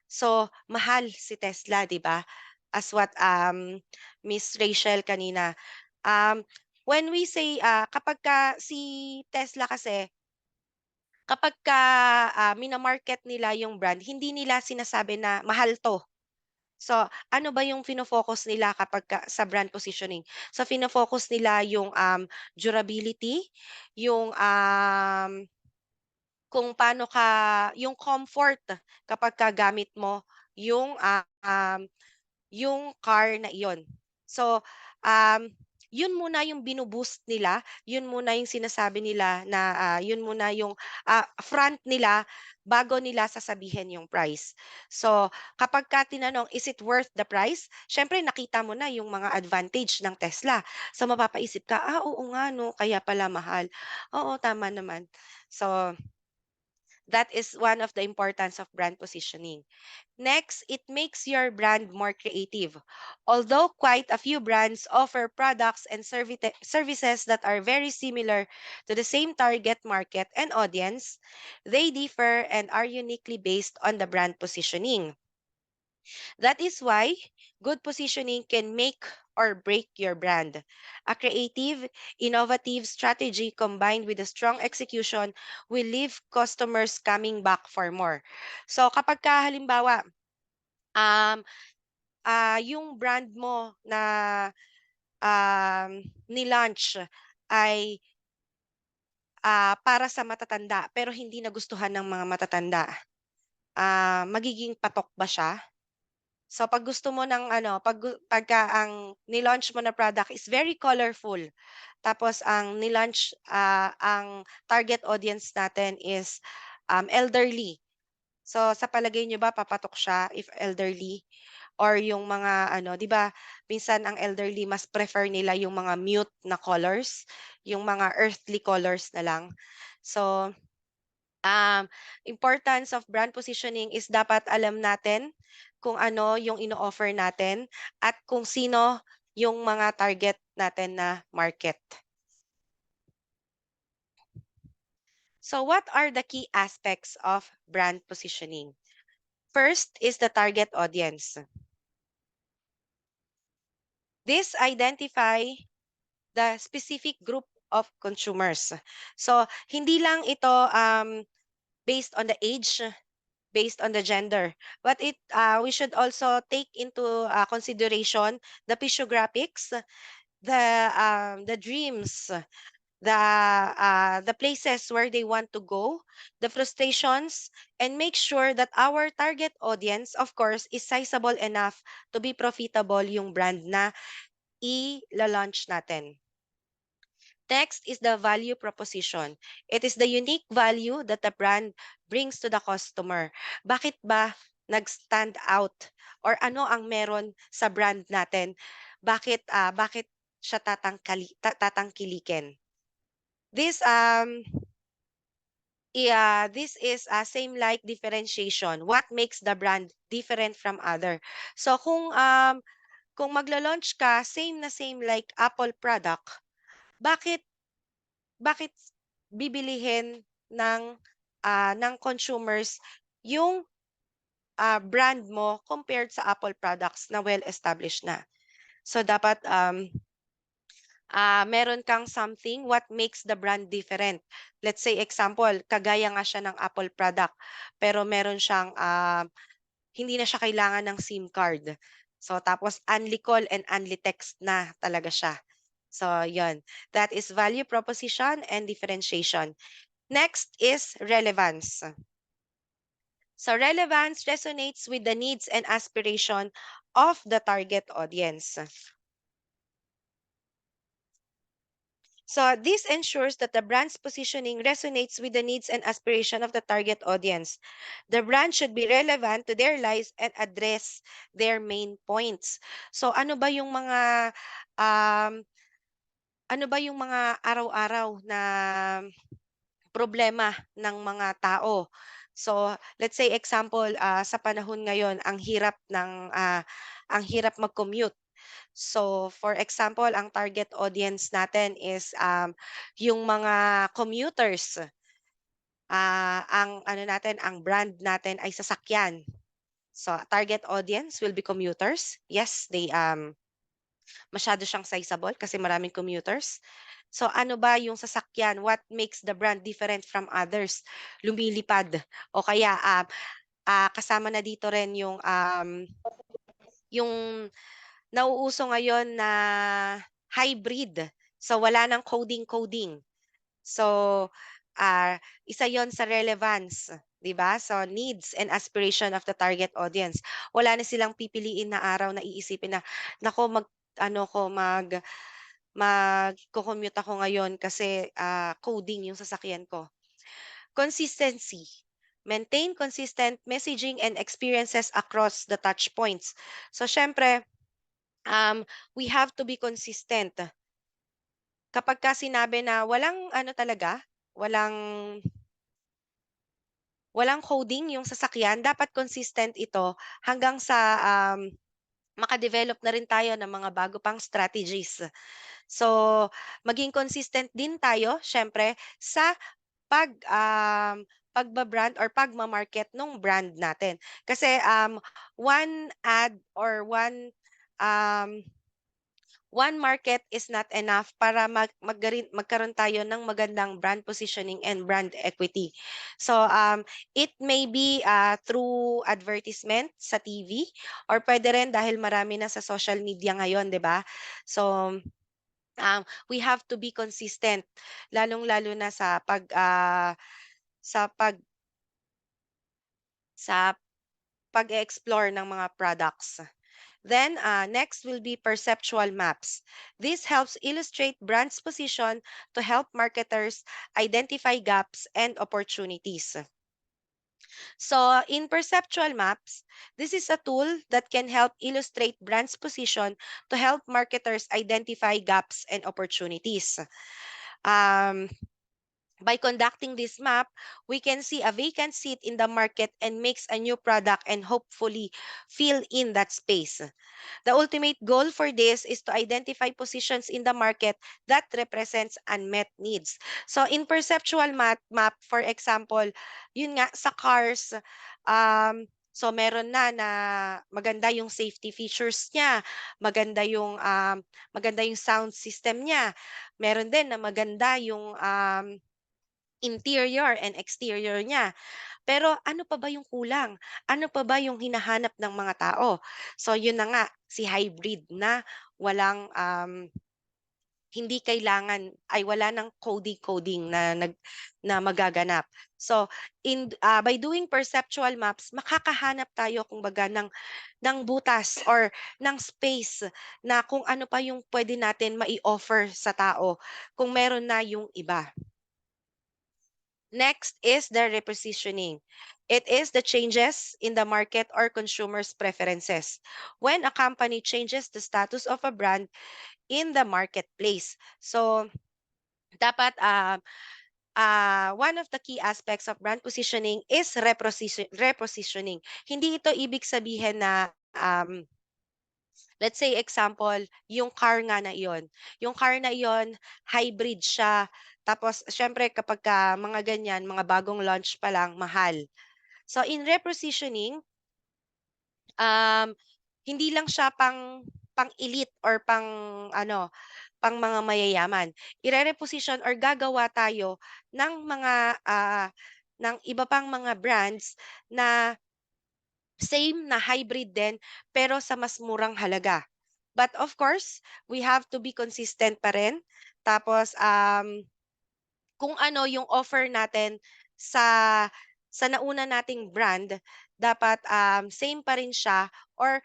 C: So mahal si Tesla, 'di ba? As what Miss Rachel kanina. When we say kapag ka si Tesla kasi kapag ka mina-market nila yung brand, hindi nila sinasabi na mahal 'to. So, ano ba yung fino-focus nila kapagka sa brand positioning? So, fino-focus nila yung, durability, yung, kung paano ka yung comfort kapagka gamit mo yung, yung car na iyon. So, yun muna yung nila, yun muna yung sinasabi nila na, yun muna yung, front nila bago nila sasabihin yung price. So, kapagka tinanong, "Is it worth the price?" Siyempre nakita mo na yung mga advantage ng Tesla. So, mapapaisip ka, oo nga 'no, kaya pala mahal." Oo, tama naman. So, that is one of the importance of brand positioning. Next, it makes your brand more creative. Although quite a few brands offer products and services that are very similar to the same target market and audience, they differ and are uniquely based on the brand positioning. That is why good positioning can make or break your brand. A creative, innovative strategy combined with a strong execution will leave customers coming back for more. So kapag ka halimbawa, um, yung brand mo na ni-launch ay para sa matatanda pero hindi nagustuhan ng mga matatanda, magiging patok ba siya? So pag gusto mo ng ano, pagka ang ni-launch mo na product is very colorful, tapos ang ni-launch, ang target audience natin is elderly. So sa palagay niyo ba papatok siya if elderly? Or yung mga ano, 'di ba, minsan ang elderly mas prefer nila yung mga mute na colors, yung mga earthly colors na lang. So, importance of brand positioning is dapat alam natin kung ano yung ino-offer natin at kung sino yung mga target natin na market. So what are the key aspects of brand positioning? First is the target audience. This identify the specific group of consumers. So, hindi lang ito based on the age, based on the gender, but we should also take into consideration the physiographics, the dreams, the places where they want to go, the frustrations, and make sure that our target audience, of course, is sizable enough to be profitable yung brand na i-launch natin. Next is the value proposition. It is the unique value that the brand brings to the customer. Bakit ba nag-stand out? Or ano ang meron sa brand natin? Bakit siya tatangkilikin? This this is a same like differentiation. What makes the brand different from other? So kung maglo-launch ka same na same like Apple product, bakit bakit bibilihin ng consumers yung brand mo compared sa Apple products na well established na. So dapat meron kang something what makes the brand different. Let's say example, kagaya nga siya ng Apple product pero meron siyang hindi na siya kailangan ng SIM card. So tapos only call and only text na talaga siya. So yon, that is value proposition and differentiation. Next is relevance. So relevance resonates with the needs and aspiration of the target audience. So this ensures that the brand's positioning resonates with the needs and aspiration of the target audience. The brand should be relevant to their lives and address their main points. So um, ano ba yung mga araw-araw na problema ng mga tao? So, let's say example, sa panahon ngayon ang hirap mag-commute. So, for example, ang target audience natin is yung mga commuters. Ang brand natin ay sasakyan. So, target audience will be commuters. Yes, masyado siyang sizable kasi maraming commuters. So, ano ba yung sasakyan? What makes the brand different from others? Lumilipad. O kaya, kasama na dito rin yung nauuso ngayon na hybrid. So, wala ng coding-coding. So, isa yon sa relevance, 'di ba? So, needs and aspiration of the target audience. Wala na silang pipiliin na araw na iisipin na, nako magko-commute ako ngayon kasi coding yung sasakyan ko. Consistency. Maintain consistent messaging and experiences across the touch points. So, syempre, we have to be consistent. Kapag ka sinabi na walang walang coding yung sasakyan, dapat consistent ito hanggang sa maka-develop na rin tayo ng mga bago pang strategies. So, maging consistent din tayo, syempre, sa pagba-brand or pagma-market ng brand natin. Kasi one ad or um, one market is not enough para magkaroon tayo ng magandang brand positioning and brand equity. So, it may be through advertisement sa TV or pwede rin dahil marami na sa social media ngayon, 'di ba? So, we have to be consistent lalong-lalo na sa pag sa pag-explore ng mga products. Then, next will be perceptual maps. This helps illustrate brand's position to help marketers identify gaps and opportunities. So, in perceptual maps, this is a tool that can help illustrate brand's position to help marketers identify gaps and opportunities. By conducting this map, we can see a vacant seat in the market and makes a new product and hopefully fill in that space. The ultimate goal for this is to identify positions in the market that represents unmet needs. So in perceptual map, for example, yun nga sa cars, so meron na maganda yung safety features niya, maganda yung sound system niya. Meron din na maganda yung interior and exterior niya. Pero ano pa ba yung kulang? Ano pa ba yung hinahanap ng mga tao? So yun na nga, si hybrid na walang hindi kailangan ay wala ng coding na magaganap. So by doing perceptual maps, makakahanap tayo kumbaga ng butas or ng space na kung ano pa yung pwede natin mai-offer sa tao kung meron na yung iba. Next is the repositioning. It is the changes in the market or consumers' preferences. When a company changes the status of a brand in the marketplace. So, dapat one of the key aspects of brand positioning is repositioning. Hindi ito ibig sabihin na let's say example, yung car nga na iyon. Yung car na iyon, hybrid siya. Tapos, syempre, kapag mga ganyan, mga bagong launch pa lang, mahal. So, in repositioning, um, hindi lang siya pang elite or pang mga mayayaman. Ire-reposition or gagawa tayo ng iba pang mga brands na same na hybrid din pero sa mas murang halaga. But of course, we have to be consistent pa rin. Tapos kung ano yung offer natin sa nauna nating brand, dapat same pa rin siya or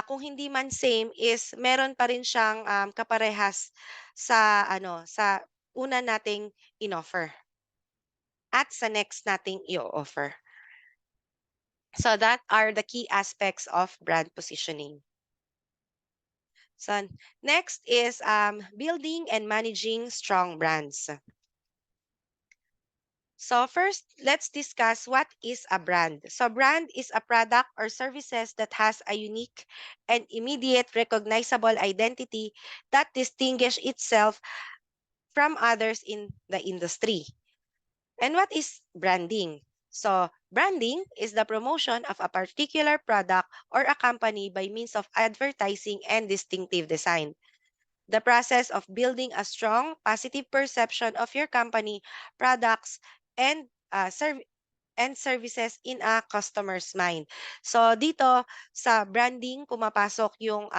C: kung hindi man same is meron pa rin siyang kaparehas sa una nating inoffer at sa next nating i-offer. So that are the key aspects of brand positioning. So next is building and managing strong brands. So first, let's discuss what is a brand. So brand is a product or services that has a unique and immediate recognizable identity that distinguish itself from others in the industry. And what is branding? So branding is the promotion of a particular product or a company by means of advertising and distinctive design. The process of building a strong, positive perception of your company, products, and services in a customer's mind. So dito sa branding pumapasok yung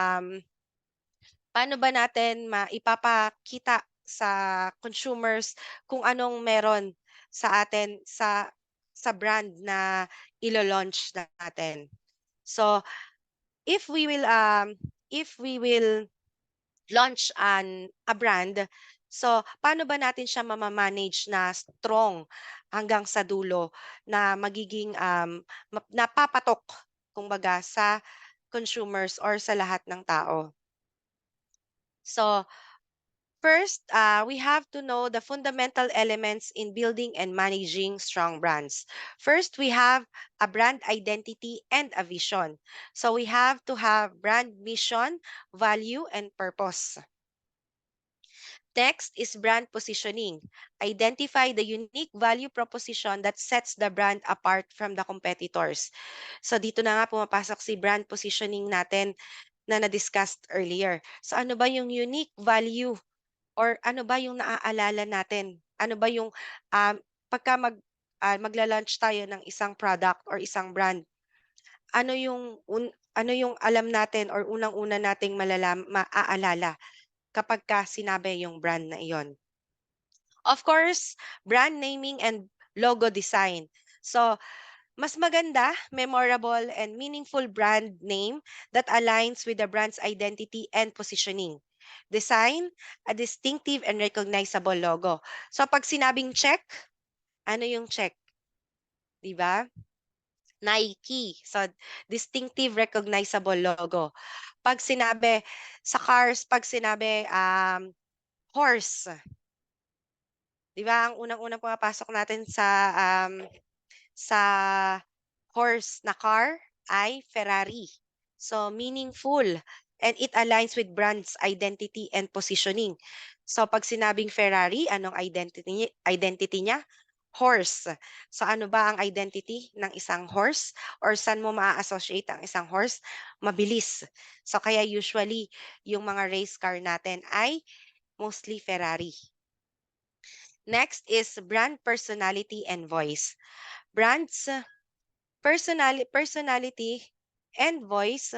C: paano ba natin maipapakita sa consumers kung anong meron sa atin sa brand na ilo-launch natin. So if we will launch a brand, so paano ba natin siya mama-manage na strong hanggang sa dulo na magiging napapatok kumbaga sa consumers or sa lahat ng tao. So first, we have to know the fundamental elements in building and managing strong brands. First, we have a brand identity and a vision. So we have to have brand mission, value, and purpose. Next is brand positioning. Identify the unique value proposition that sets the brand apart from the competitors. So dito na nga pumapasok si brand positioning natin na na-discussed earlier. So ano ba yung unique value or ano ba yung naaalala natin? Ano ba yung pagka magla-launch tayo ng isang product or isang brand, ano yung alam natin or unang-una nating maaalala kapagka sinabi yung brand na iyon? Of course, brand naming and logo design. So, mas maganda, memorable, and meaningful brand name that aligns with the brand's identity and positioning. Design, a distinctive and recognizable logo. So pag sinabing check, ano yung check? Di ba? Nike. So distinctive, recognizable logo. Pag sinabi sa cars, pag sinabi horse, di ba? Ang unang-unang pumapasok natin sa horse na car ay Ferrari. So meaningful and it aligns with brand's identity and positioning. So pag sinabing Ferrari, anong identity niya? Horse. So ano ba ang identity ng isang horse? Or saan mo maa-associate ang isang horse? Mabilis. So kaya usually yung mga race car natin ay mostly Ferrari. Next is brand personality and voice. Brands personality and voice,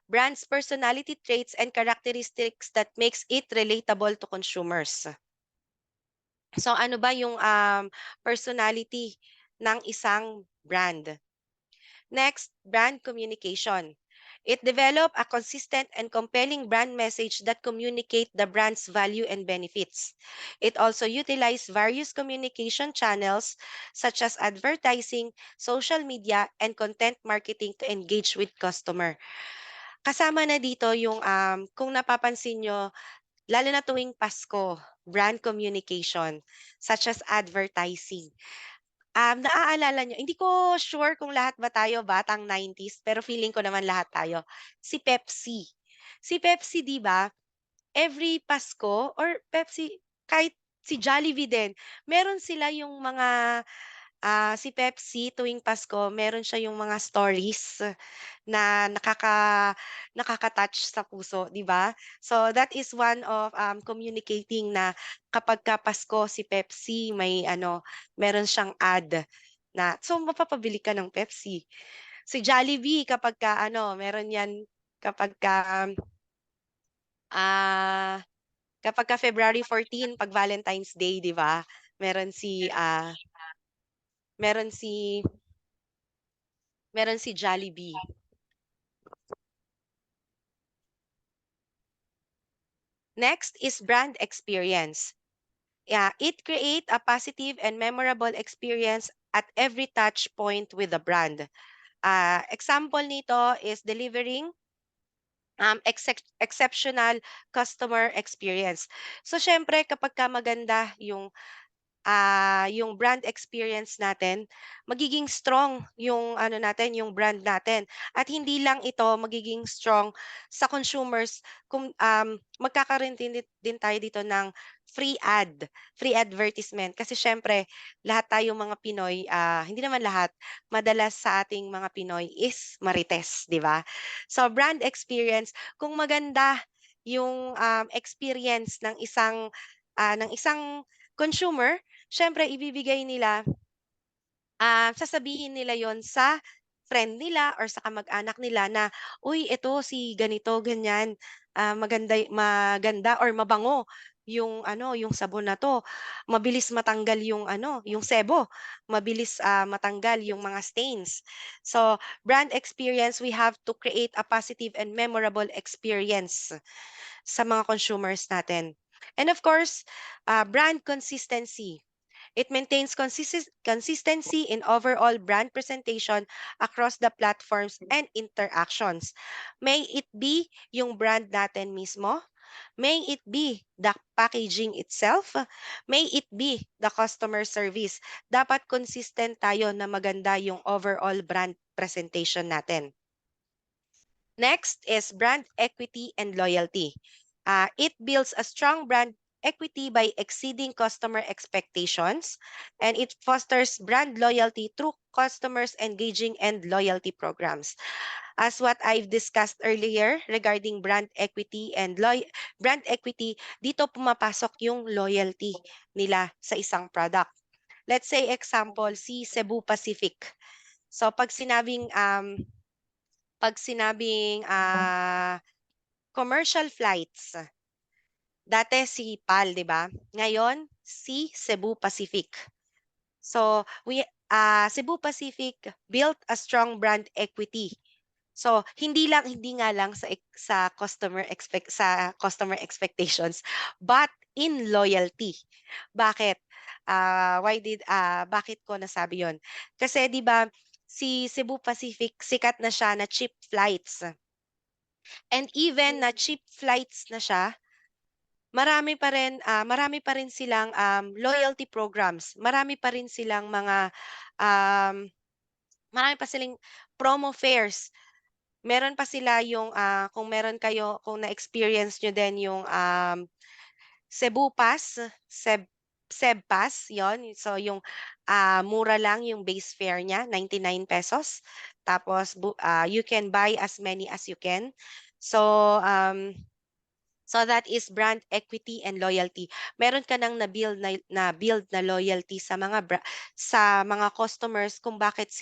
C: brand's personality traits and characteristics that makes it relatable to consumers. So ano ba yung personality ng isang brand? Next, brand communication. It develop a consistent and compelling brand message that communicate the brand's value and benefits. It also utilize various communication channels such as advertising, social media, and content marketing to engage with customer. Kasama na dito yung kung napapansin nyo, lalo na tuwing Pasko, brand communication such as advertising. Naaalala niyo, hindi ko sure kung lahat ba tayo batang 90s, pero feeling ko naman lahat tayo. Si Pepsi. Si Pepsi, 'di ba? Every Pasko or Pepsi, kahit si Jollibee din, meron sila yung mga si Pepsi tuwing Pasko, meron siya yung mga stories na nakaka-touch sa puso, 'di ba? So that is one of communicating na kapagka Pasko si Pepsi may meron siyang ad na so mapapabili ka ng Pepsi. Si Jollibee kapagka meron 'yan kapagka ah kapagka February 14 'pag Valentine's Day, 'di ba? Meron si meron si meron si Jollibee. Next is brand experience. Yeah, it create a positive and memorable experience at every touch point with the brand. Example nito is delivering exceptional customer experience. So syempre kapag ka maganda yung yung brand experience natin, magiging strong yung ano natin, yung brand natin. At hindi lang ito magiging strong sa consumers, kung magkakaroon din tayo dito ng free advertisement. Kasi syempre, lahat tayong mga Pinoy, hindi naman lahat, madalas sa ating mga Pinoy is marites, di ba? So brand experience, kung maganda yung experience ng isang consumer, syempre ibibigay nila, sasabihin nila yon sa friend nila or sa kamag-anak nila na, "Uy, ito si ganito, ganyan, maganda or mabango yung ano, yung sabon na 'to. Mabilis matanggal yung ano, yung sebo, mabilis, matanggal yung mga stains." So, brand experience, we have to create a positive and memorable experience sa mga consumers natin. And of course, brand consistency. It maintains consistency in overall brand presentation across the platforms and interactions. May it be yung brand natin mismo, may it be the packaging itself, may it be the customer service. Dapat consistent tayo na maganda yung overall brand presentation natin. Next is brand equity and loyalty. It builds a strong brand equity by exceeding customer expectations, and it fosters brand loyalty through customers engaging and loyalty programs. As what I've discussed earlier regarding brand equity and brand equity, dito pumapasok yung loyalty nila sa isang product. Let's say example, si Cebu Pacific. So pag sinabing commercial flights, dati si PAL, 'di ba? Ngayon si Cebu Pacific. So, Cebu Pacific built a strong brand equity. So, hindi nga lang sa customer expectations, but in loyalty. Bakit? Bakit ko nasabi 'yon? Kasi 'di ba si Cebu Pacific sikat na siya na cheap flights. And even na cheap flights na siya, marami pa rin silang loyalty programs. Um, Marami pa silang promo fares. Meron pa sila yung kung na-experience nyo din yung Cebu Pass, Ceb Pass, yon. So yung mura lang yung base fare niya, 99 pesos. Tapos you can buy as many as you can. So that is brand equity and loyalty. Meron ka nang na-build na loyalty sa mga customers, kung bakit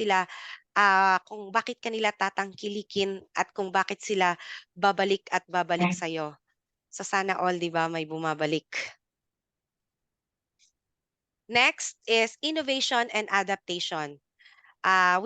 C: kanila tatangkilikin at kung bakit sila babalik at babalik sa iyo. So sana all, 'di ba, may bumabalik. Next is innovation and adaptation.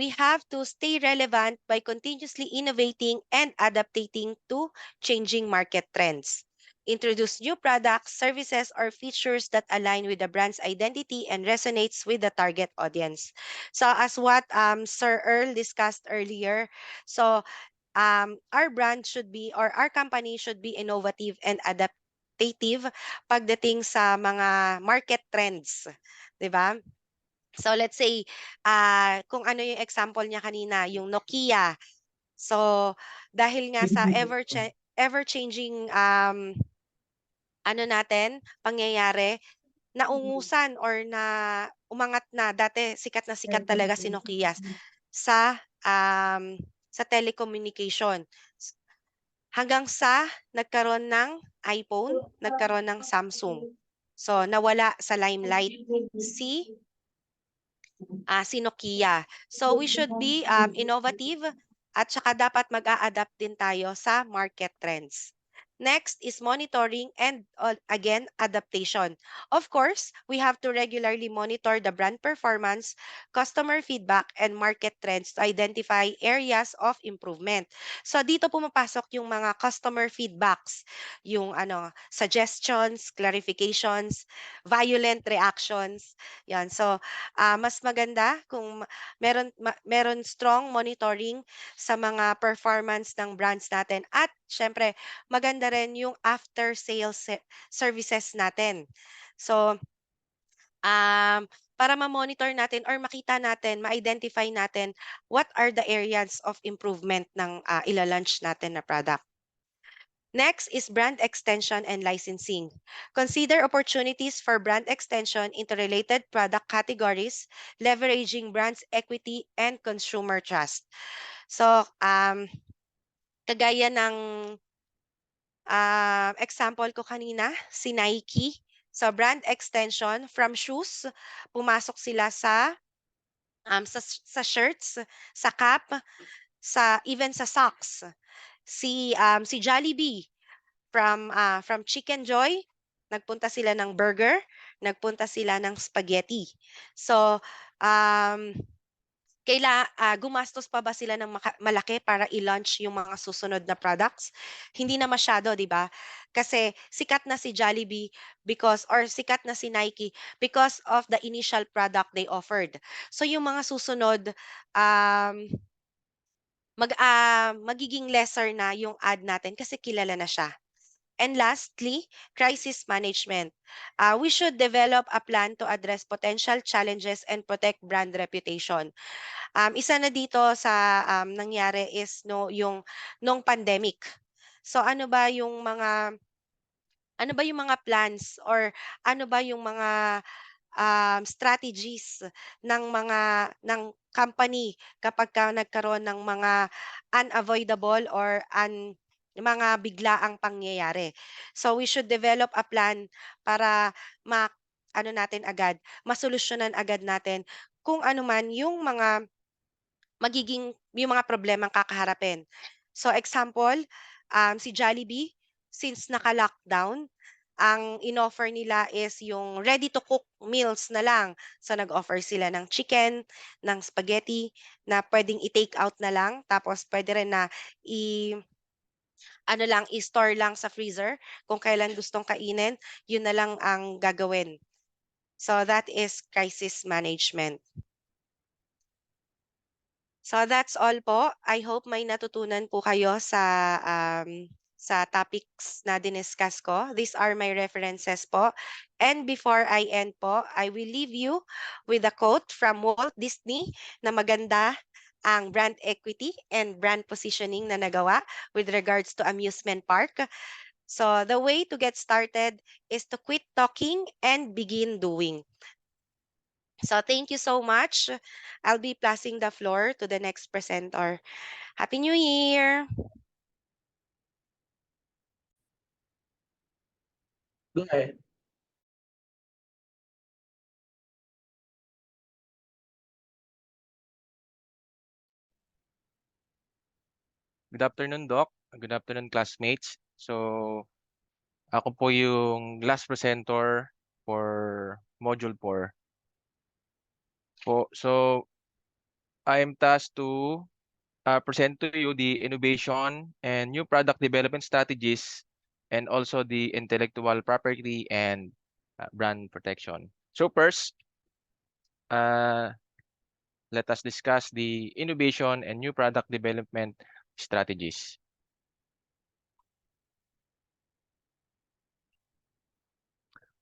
C: We have to stay relevant by continuously innovating and adapting to changing market trends. Introduce new products, services, or features that align with the brand's identity and resonates with the target audience. So as what Sir Earl discussed earlier, so our company should be innovative and adaptive pagdating sa mga market trends, 'di ba? So let's say, kung ano yung example niya kanina, yung Nokia. So dahil nga sa ever-changing pangyayari, naungusan or umangat na. Dati sikat na sikat talaga si Nokia sa telecommunication. Hanggang sa nagkaroon ng iPhone, nagkaroon ng Samsung. So nawala sa limelight si Nokia. So we should be innovative at saka dapat mag-a-adapt din tayo sa market trends. Next is monitoring and again, adaptation. Of course, we have to regularly monitor the brand performance, customer feedback, and market trends to identify areas of improvement. So dito pumapasok yung mga customer feedbacks, yung suggestions, clarifications, violent reactions. Yan. So mas maganda kung meron strong monitoring sa mga performance ng brands natin, at syempre maganda rin yung after sales services natin. So para ma-monitor natin or makita natin, ma-identify natin what are the areas of improvement ng ila-launch natin na product. Next is brand extension and licensing. Consider opportunities for brand extension into related product categories, leveraging brand's equity and consumer trust. So, kagaya ng example ko kanina, si Nike. So, brand extension from shoes, pumasok sila sa shirts, sa cap, even sa socks. Si Jollibee from Chicken Joy, nagpunta sila ng burger, nagpunta sila ng spaghetti. So, gumastos pa ba sila ng malaki para i-launch yung mga susunod na products? Hindi na masyado, di ba? Kasi sikat na si Jollibee or sikat na si Nike because of the initial product they offered. So yung mga susunod, magiging lesser na yung ad natin kasi kilala na siya. And lastly, crisis management. We should develop a plan to address potential challenges and protect brand reputation. Isa na dito sa nangyari is yung nung pandemic. So ano ba yung mga plans or ano ba yung mga strategies ng company kapag nagkaroon ng mga unavoidable or mga biglaang pangyayari. So we should develop a plan para masolusyonan agad natin kung ano man yung mga yung mga problemang kakaharapin. So example, si Jollibee, since naka-lockdown, ang inoffer nila is yung ready-to-cook meals na lang. So nag-offer sila ng chicken, ng spaghetti na pwedeng i-take out na lang. Tapos pwede rin na i-store lang sa freezer. Kung kailan gustong kainin, yun na lang ang gagawin. So that is crisis management. So that's all po. I hope may natutunan po kayo sa topics na diniscuss ko. These are my references po. And before I end po, I will leave you with a quote from Walt Disney na maganda ang brand equity and brand positioning na nagawa with regards to amusement park. So the way to get started is to quit talking and begin doing. So thank you so much. I'll be passing the floor to the next presenter. Happy New Year!
A: Go ahead.
D: Good afternoon, Doc. Good afternoon, classmates. So, ako po yung last presenter for Module 4. So, I am tasked to present to you the innovation and new product development strategies and also the intellectual property and brand protection. So first, let us discuss the innovation and new product development strategies.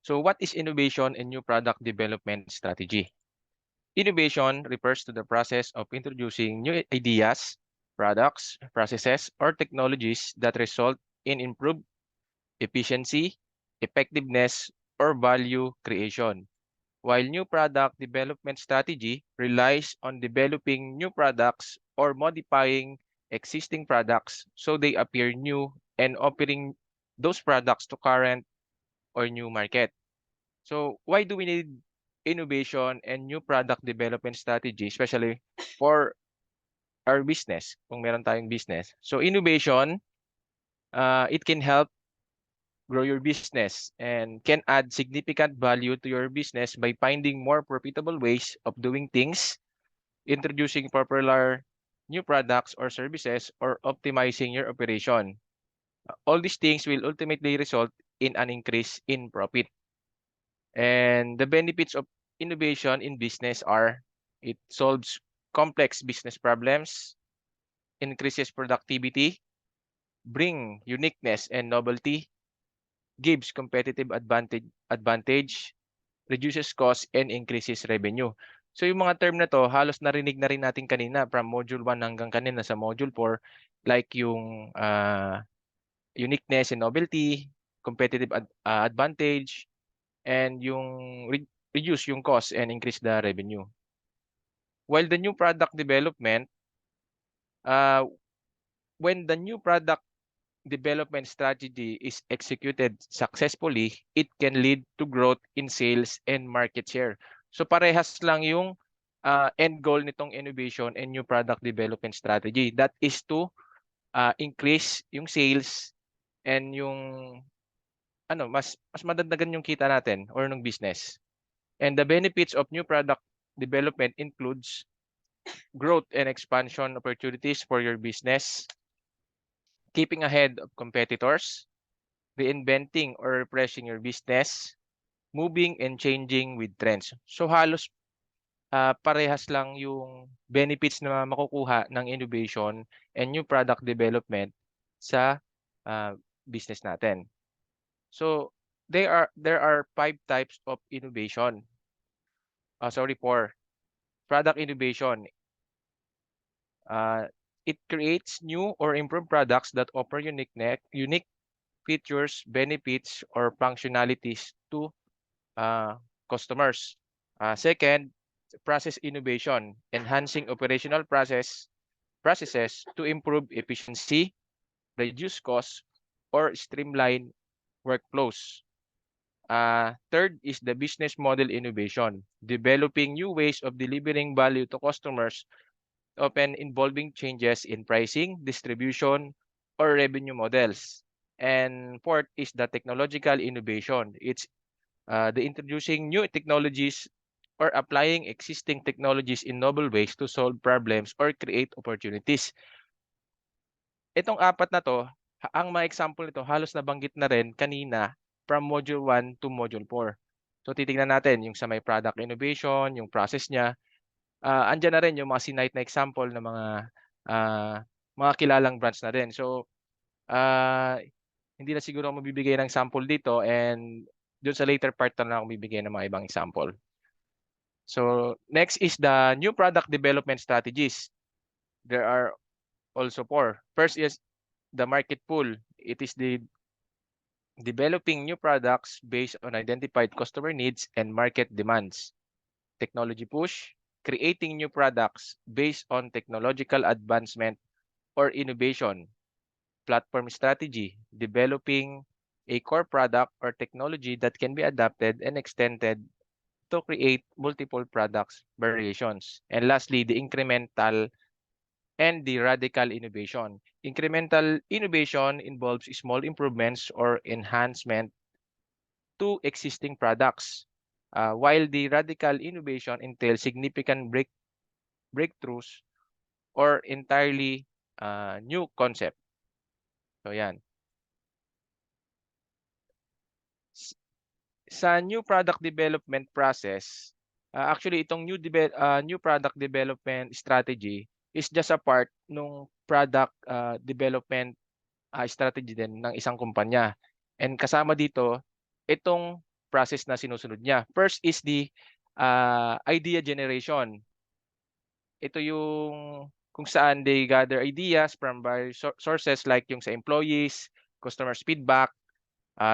D: So what is innovation and new product development strategy? Innovation refers to the process of introducing new ideas, products, processes, or technologies that result in improved efficiency, effectiveness, or value creation. While new product development strategy relies on developing new products or modifying existing products so they appear new and offering those products to current or new market. So why do we need innovation and new product development strategy, especially for our business, kung meron tayong business? So innovation, it can help grow your business and can add significant value to your business by finding more profitable ways of doing things, introducing popular new products or services, or optimizing your operation. All these things will ultimately result in an increase in profit. And the benefits of innovation in business are it solves complex business problems, increases productivity, bring uniqueness and novelty, gives competitive advantage, reduces cost, and increases revenue. So yung mga term na to, halos narinig na rin natin kanina from Module 1 hanggang kanina sa Module 4, like yung uniqueness and novelty, competitive advantage, and yung reduce yung cost and increase the revenue. While the new product development, when the new product development strategy is executed successfully, it can lead to growth in sales and market share. So parehas lang yung end goal nitong innovation and new product development strategy. That is to increase yung sales and yung mas madagdagan yung kita natin or ng business. And the benefits of new product development includes growth and expansion opportunities for your business, keeping ahead of competitors, reinventing or refreshing your business, moving and changing with trends. So halos parehas lang yung benefits na makukuha ng innovation and new product development sa business natin. So there are 5 types of innovation. 4. Product innovation. It creates new or improved products that offer unique features, benefits, or functionalities to customers. Second, process innovation, enhancing operational processes to improve efficiency, reduce costs, or streamline workflows. Third is the business model innovation, developing new ways of delivering value to customers, often involving changes in pricing, distribution, or revenue models. And fourth is the technological innovation. It's the introducing new technologies or applying existing technologies in novel ways to solve problems or create opportunities. Itong 4 na to, ang mga example nito halos nabanggit na rin kanina from Module 1 to Module 4. So titingnan natin yung sa may product innovation, yung process niya. Andyan na rin yung mga sinite na example ng mga kilalang brands na rin. So hindi na siguro ako mabibigay ng sample dito, and doon sa later part na lang ako bibigay ng mga ibang example. So next is the new product development strategies. There are also 4. First is the market pull. It is the developing new products based on identified customer needs and market demands. Technology push, creating new products based on technological advancement or innovation. Platform strategy, developing a core product or technology that can be adapted and extended to create multiple products variations. And lastly, the incremental and the radical innovation. Incremental innovation involves small improvements or enhancement to existing products, while the radical innovation entails significant breakthroughs or entirely new concept. So yan. Sa new product development process, actually itong new product development strategy is just a part nung product development strategy din ng isang kumpanya. And kasama dito itong process na sinusunod niya. First is the idea generation. Ito yung kung saan they gather ideas from various sources like yung sa employees, customers feedback,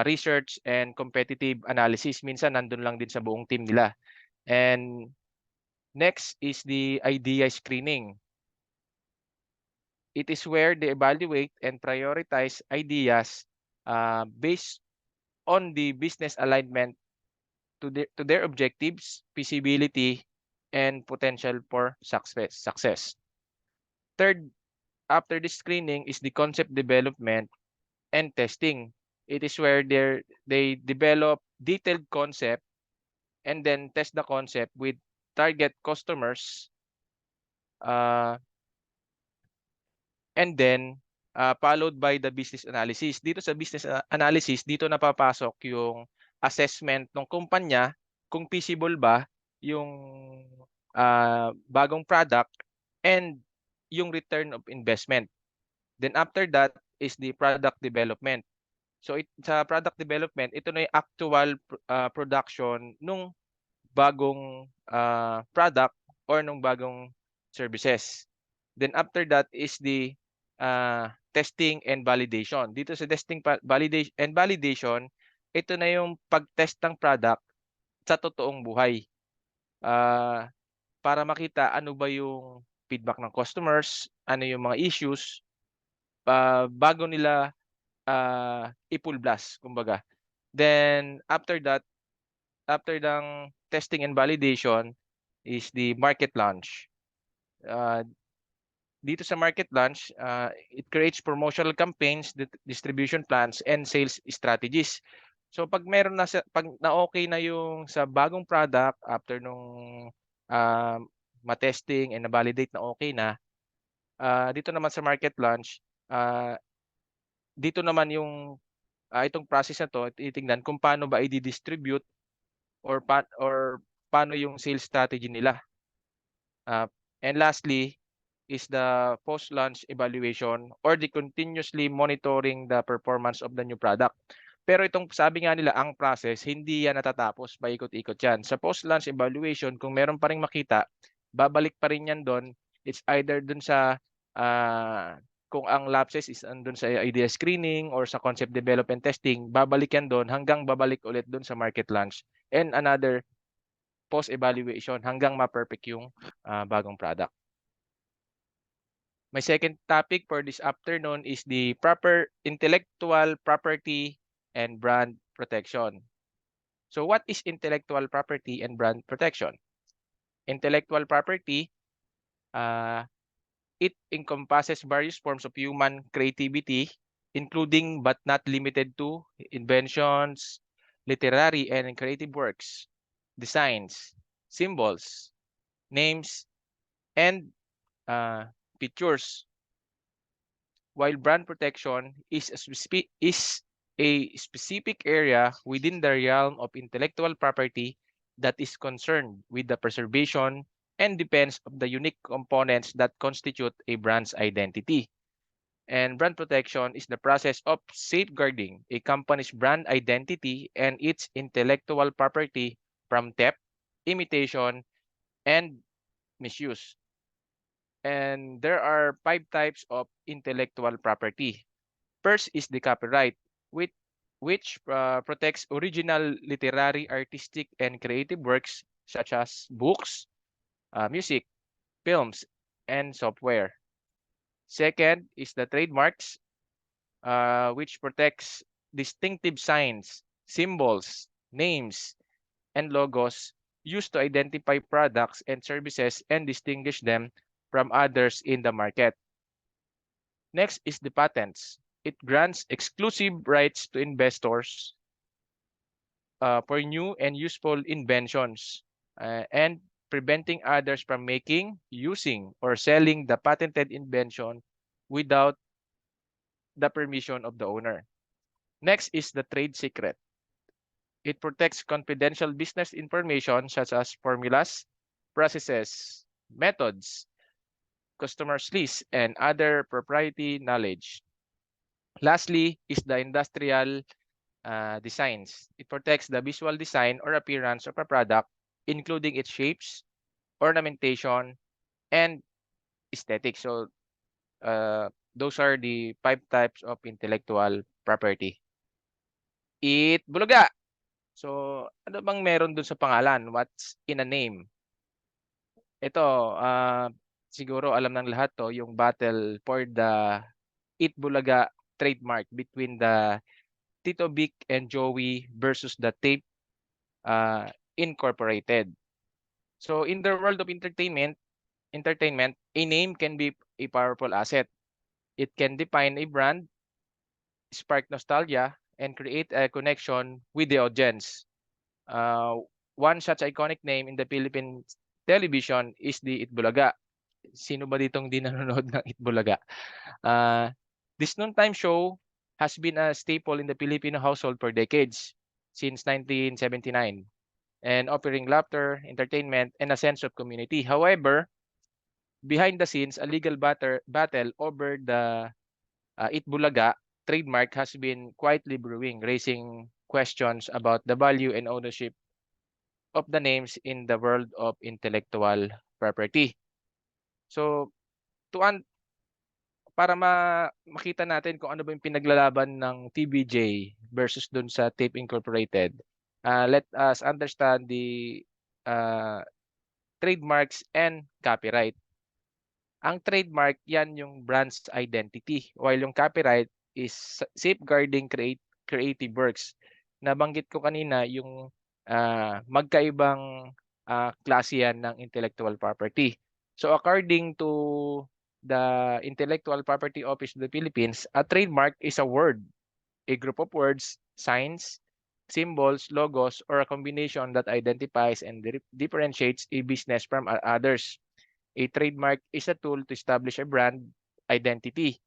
D: research, and competitive analysis. Minsan nandun lang din sa buong team nila. And next is the idea screening. It is where they evaluate and prioritize ideas based on the business alignment to their objectives, feasibility, and potential for success. Third, after the screening is the concept development and testing. It is where they develop detailed concept and then test the concept with target customers, and then followed by the business analysis. Dito sa business analysis, dito napapasok yung assessment ng kumpanya kung feasible ba yung bagong product and yung return of investment. Then after that is the product development. So sa product development, ito na yung actual production nung bagong product or nung bagong services. Then after that is the testing and validation. Dito sa testing and validation, ito na yung pag-test ng product sa totoong buhay. Para makita ano ba yung feedback ng customers, ano yung mga issues, bago nila i-full blast, kumbaga. Then after that, after ng testing and validation is the market launch. Dito sa market launch, it creates promotional campaigns, distribution plans, and sales strategies. So pag meron na pag na-okay na yung sa bagong product after nung ma-testing and na-validate na okay na, dito naman sa market launch, dito naman yung itong process na to, titingnan kung paano ba i-distribute or paano yung sales strategy nila. And lastly is the post-launch evaluation or the continuously monitoring the performance of the new product. Pero itong sabi nga nila, ang process, hindi yan natatapos, paikot-ikot yan. Sa post-launch evaluation, kung meron pa rin makita, babalik pa rin yan doon. It's either doon sa kung ang lapses is doon sa idea screening or sa concept development testing, babalik yan doon hanggang babalik ulit doon sa market launch and another post-evaluation hanggang ma-perfect yung bagong product. My second topic for this afternoon is the proper intellectual property and brand protection. So what is intellectual property and brand protection? Intellectual property, it encompasses various forms of human creativity, including but not limited to inventions, literary and creative works, designs, symbols, names, and features. While brand protection is a specific area within the realm of intellectual property that is concerned with the preservation and defense of the unique components that constitute a brand's identity. And brand protection is the process of safeguarding a company's brand identity and its intellectual property from theft, imitation, and misuse. And there are 5 types of intellectual property. First is the copyright, which protects original literary, artistic, and creative works such as books, music, films, and software. Second is the trademarks, which protects distinctive signs, symbols, names, and logos used to identify products and services and distinguish them from others in the market. Next is the patents. It grants exclusive rights to investors for new and useful inventions and preventing others from making, using, or selling the patented invention without the permission of the owner. Next is the trade secret. It protects confidential business information such as formulas, processes, methods, customers list, and other proprietary knowledge. Lastly is the industrial designs. It protects the visual design or appearance of a product, including its shapes, ornamentation, and aesthetics. So those are the 5 types of intellectual property. Bulaga. So ano bang meron dun sa pangalan? What's in a name? Ito, siguro alam ng lahat to, yung battle for the Itbulaga trademark between the Tito Vic and Joey versus the Tape Incorporated. So in the world of entertainment, a name can be a powerful asset. It can define a brand, spark nostalgia, and create a connection with the audience. One such iconic name in the Philippine television is the Itbulaga. Sino ba ditong di nanonood ng Itbulaga? This noontime show has been a staple in the Filipino household for decades, since 1979, and offering laughter, entertainment, and a sense of community. However, behind the scenes, a legal battle over the Itbulaga trademark has been quietly brewing, raising questions about the value and ownership of the names in the world of intellectual property. So, to para makita natin kung ano ba yung pinaglalaban ng TBJ versus dun sa Tape Incorporated, let us understand the trademarks and copyright. Ang trademark, yan yung brand's identity, while yung copyright is safeguarding creative works. Nabanggit ko kanina yung magkaibang klase yan ng intellectual property. So according to the Intellectual Property Office of the Philippines, a trademark is a word, a group of words, signs, symbols, logos, or a combination that identifies and differentiates a business from others. A trademark is a tool to establish a brand identity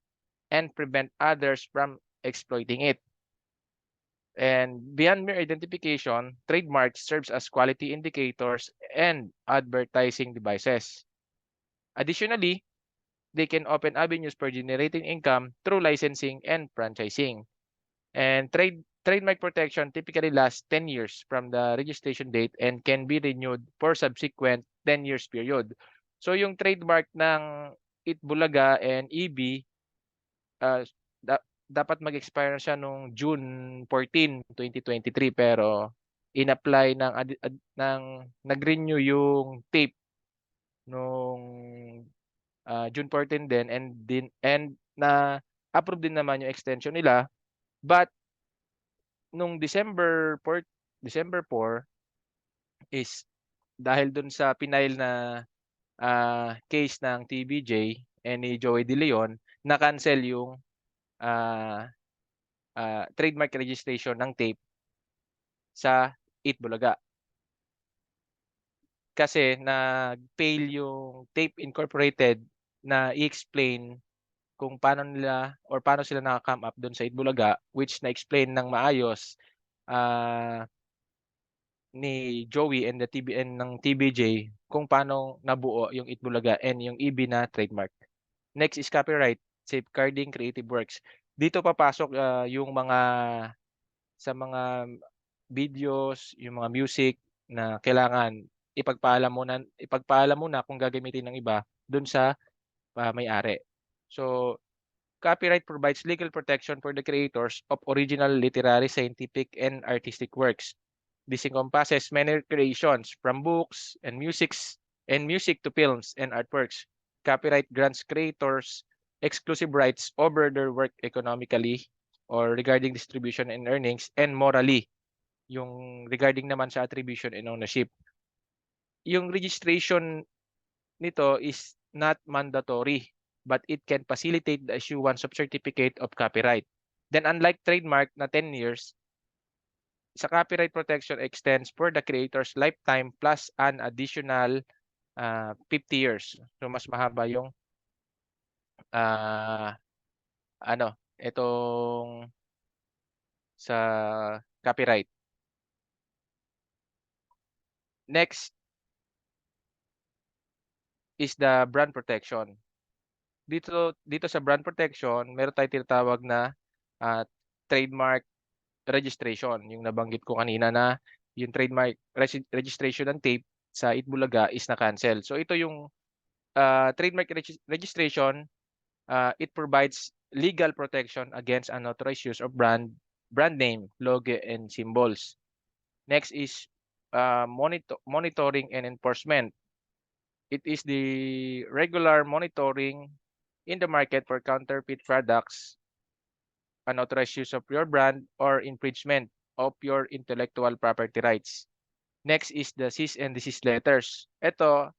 D: and prevent others from exploiting it. And beyond mere identification, trademarks serves as quality indicators and advertising devices. Additionally, they can open avenues for generating income through licensing and franchising. And trademark protection typically lasts 10 years from the registration date and can be renewed for subsequent 10 years period. So yung trademark ng Itbulaga and EB, dapat mag-expire siya nung June 14, 2023, pero in-apply ng nag-renew yung tape nung June 14 din, and na approve din naman yung extension nila, but nung December 4 is dahil dun sa pinail na case ng TBJ and ni Joey De Leon, na-cancel yung trademark registration ng tape sa Itbulaga. Kasi nag-fail yung Tape Incorporated na i-explain kung paano nila or paano sila naka-come up doon sa Itbulaga, which na-explain ng maayos ni Joey and ng TBJ kung paano nabuo yung Itbulaga and yung EB na trademark. Next is copyright, safeguarding creative works. Dito papasok yung sa mga videos, yung mga music na kailangan ipagpaalam muna kung gagamitin ng iba dun sa may-ari. So, copyright provides legal protection for the creators of original literary, scientific, and artistic works. This encompasses many creations from books and music to films and artworks. Copyright grants creators exclusive rights over their work economically or regarding distribution and earnings, and morally, yung regarding naman sa attribution and ownership. Yung registration nito is not mandatory, but it can facilitate the issuance of certificate of copyright. Then unlike trademark na 10 years, sa copyright protection extends for the creator's lifetime plus an additional 50 years. So mas mahaba yung itong sa copyright. Next is the brand protection. Dito sa brand protection, meron tayong tinatawag na trademark registration. Yung nabanggit ko kanina na yung trademark registration ng tape sa Itbulaga is na-cancel. So ito yung trademark registration. It provides legal protection against unauthorized use of brand name, logo, and symbols. Next is monitoring and enforcement. It is the regular monitoring in the market for counterfeit products, unauthorized use of your brand, or infringement of your intellectual property rights. Next is the cease and desist letters. Ito,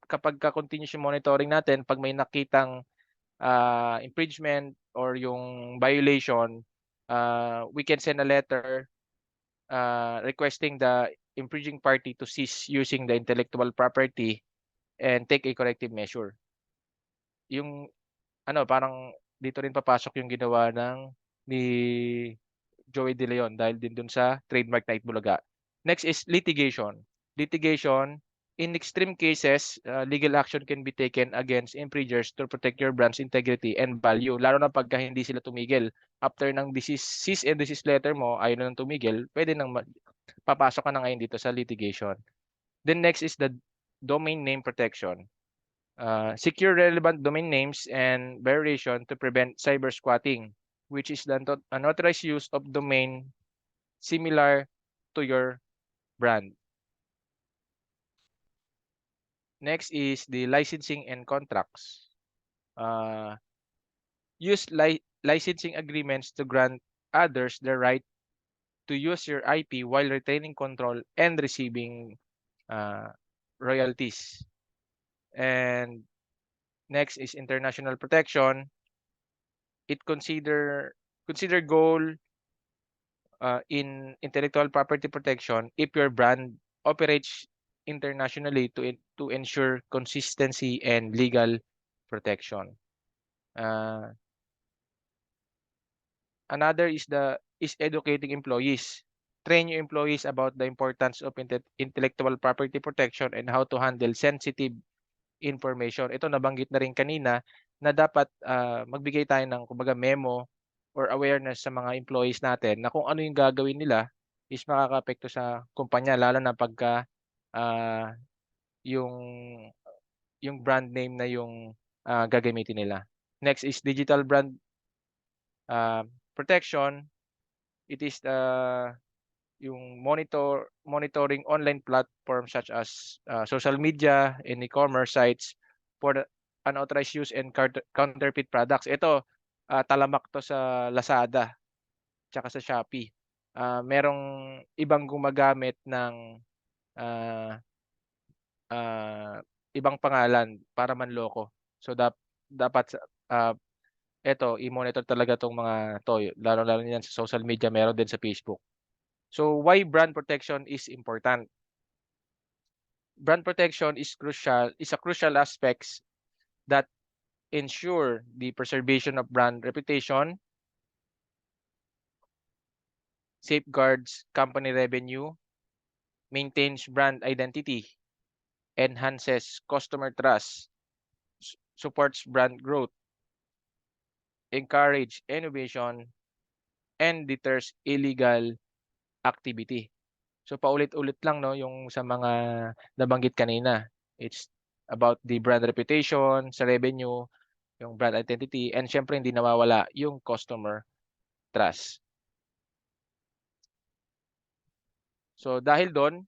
D: kapag continuous yung monitoring natin, pag may nakitang infringement or yung violation, we can send a letter requesting the infringing party to cease using the intellectual property and take a corrective measure. Yung parang dito rin papasok yung ginawa ni Joey De Leon dahil din dun sa trademark na Itbulaga. Next is litigation. Litigation, in extreme cases, legal action can be taken against infringers to protect your brand's integrity and value. Lalo na pagka hindi sila tumigil. After ng cease and desist letter mo, ayaw na tumigil, pwede nang papasok ka na ngayon dito sa litigation. Then next is the domain name protection. Secure relevant domain names and variation to prevent cyber squatting, which is the unauthorized use of domain similar to your brand. Next is the licensing and contracts. Use licensing agreements to grant others the right to use your IP while retaining control and receiving royalties. And next is international protection. It consider goal in intellectual property protection if your brand operates internationally to ensure consistency and legal protection. Another is educating employees. Train your employees about the importance of intellectual property protection and how to handle sensitive information. Ito nabanggit na rin kanina na dapat magbigay tayo ng kumbaga memo or awareness sa mga employees natin na kung ano yung gagawin nila is makakaapekto sa kumpanya, lalo na pagka yung brand name na yung gagamitin nila. Next is digital brand protection. It is yung monitoring online platforms such as social media and e-commerce sites for the unauthorized use and counterfeit products. Ito, talamak to sa Lazada tsaka sa Shopee. Merong ibang gumagamit ng ibang pangalan para manloko. So dapat ito i-monitor talaga tong mga to, lalo niyan sa social media, meron din sa Facebook. So why brand protection is important? Brand protection is a crucial aspect that ensure the preservation of brand reputation, safeguards company revenue, maintains brand identity, enhances customer trust, supports brand growth, encourage innovation, and deters illegal activity. So paulit-ulit lang no yung sa mga nabanggit kanina. It's about the brand reputation, sa revenue, yung brand identity, and syempre hindi nawawala yung customer trust. So dahil doon,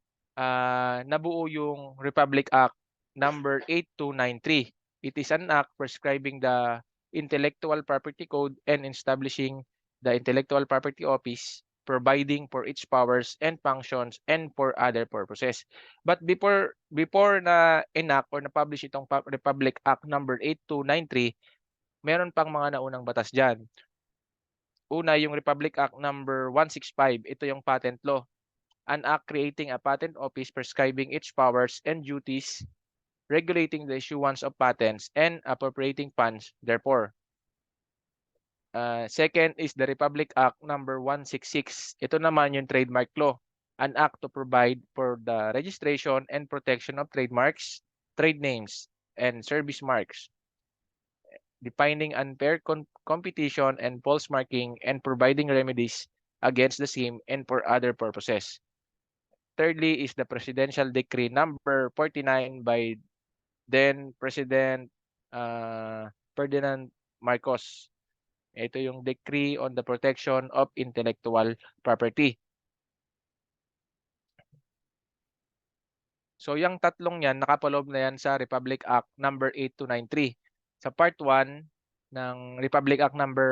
D: nabuo yung Republic Act number 8293. It is an act prescribing the Intellectual Property Code and establishing the Intellectual Property Office, providing for its powers and functions and for other purposes. But before na enact or na-publish itong Republic Act number 8293, meron pang mga naunang batas dyan. Una, yung Republic Act number 165, ito yung patent law. An act creating a patent office prescribing its powers and duties, regulating the issuance of patents, and appropriating funds therefore. Second is the Republic Act number 166. Ito naman yung trademark law. An act to provide for the registration and protection of trademarks, trade names, and service marks, defining unfair competition and false marking, and providing remedies against the same and for other purposes. Thirdly is the Presidential Decree number 49 by then President Ferdinand Marcos. Ito yung Decree on the Protection of Intellectual Property. So yung tatlong yan, nakapaloob na yan sa Republic Act number 8293. Sa part 1 ng Republic Act number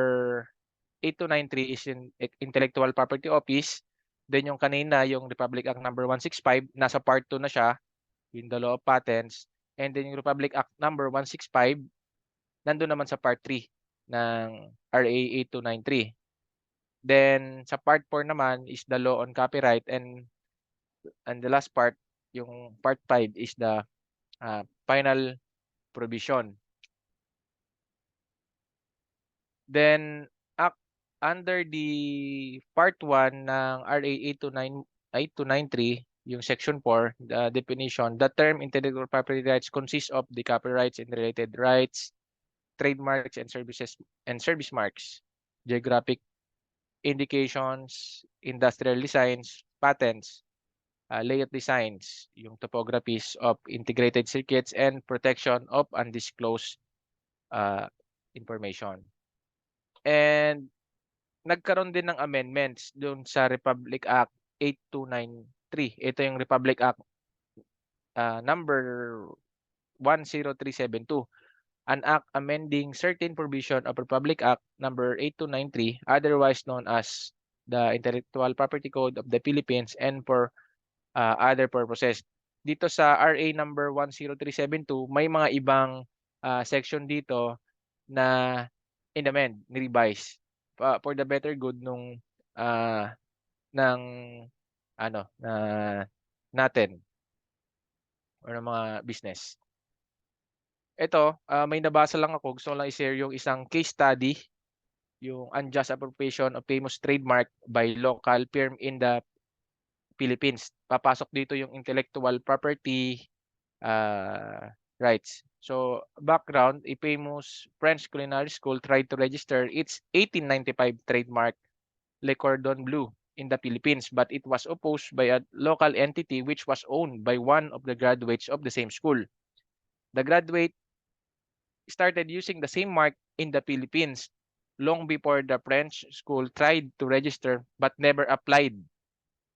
D: 8293 is in Intellectual Property Office. Then yung kanina, yung Republic Act number 165, nasa part 2 na siya, in the Law of Patents. And then yung Republic Act number 165, nandun naman sa part 3 ng RA 8293. Then sa part 4 naman is the Law on Copyright, and the last part, yung part 5 is the final provision. Then under the part 1 ng RA 8293, yung section 4, the definition, the term intellectual property rights consists of the copyrights and related rights, trademarks and service marks, geographic indications, industrial designs, patents, layout designs, yung topographies of integrated circuits, and protection of undisclosed information. And nagkaroon din ng amendments doon sa Republic Act 8293. Ito yung Republic Act number 10372, an act amending certain provision of Republic Act number 8293, otherwise known as the Intellectual Property Code of the Philippines, and for other purposes. Dito sa RA number 10372, may mga ibang section dito na in-amend, ni-revise for the better good nung ng natin or ng mga business. Ito, may nabasa lang ako, gusto ko lang i-share yung isang case study, yung unjust appropriation of famous trademark by local firm in the Philippines. Papasok dito yung intellectual property rights. So, background, a famous French culinary school tried to register its 1895 trademark Le Cordon Bleu in the Philippines, but it was opposed by a local entity which was owned by one of the graduates of the same school. The graduate started using the same mark in the Philippines long before the French school tried to register but never applied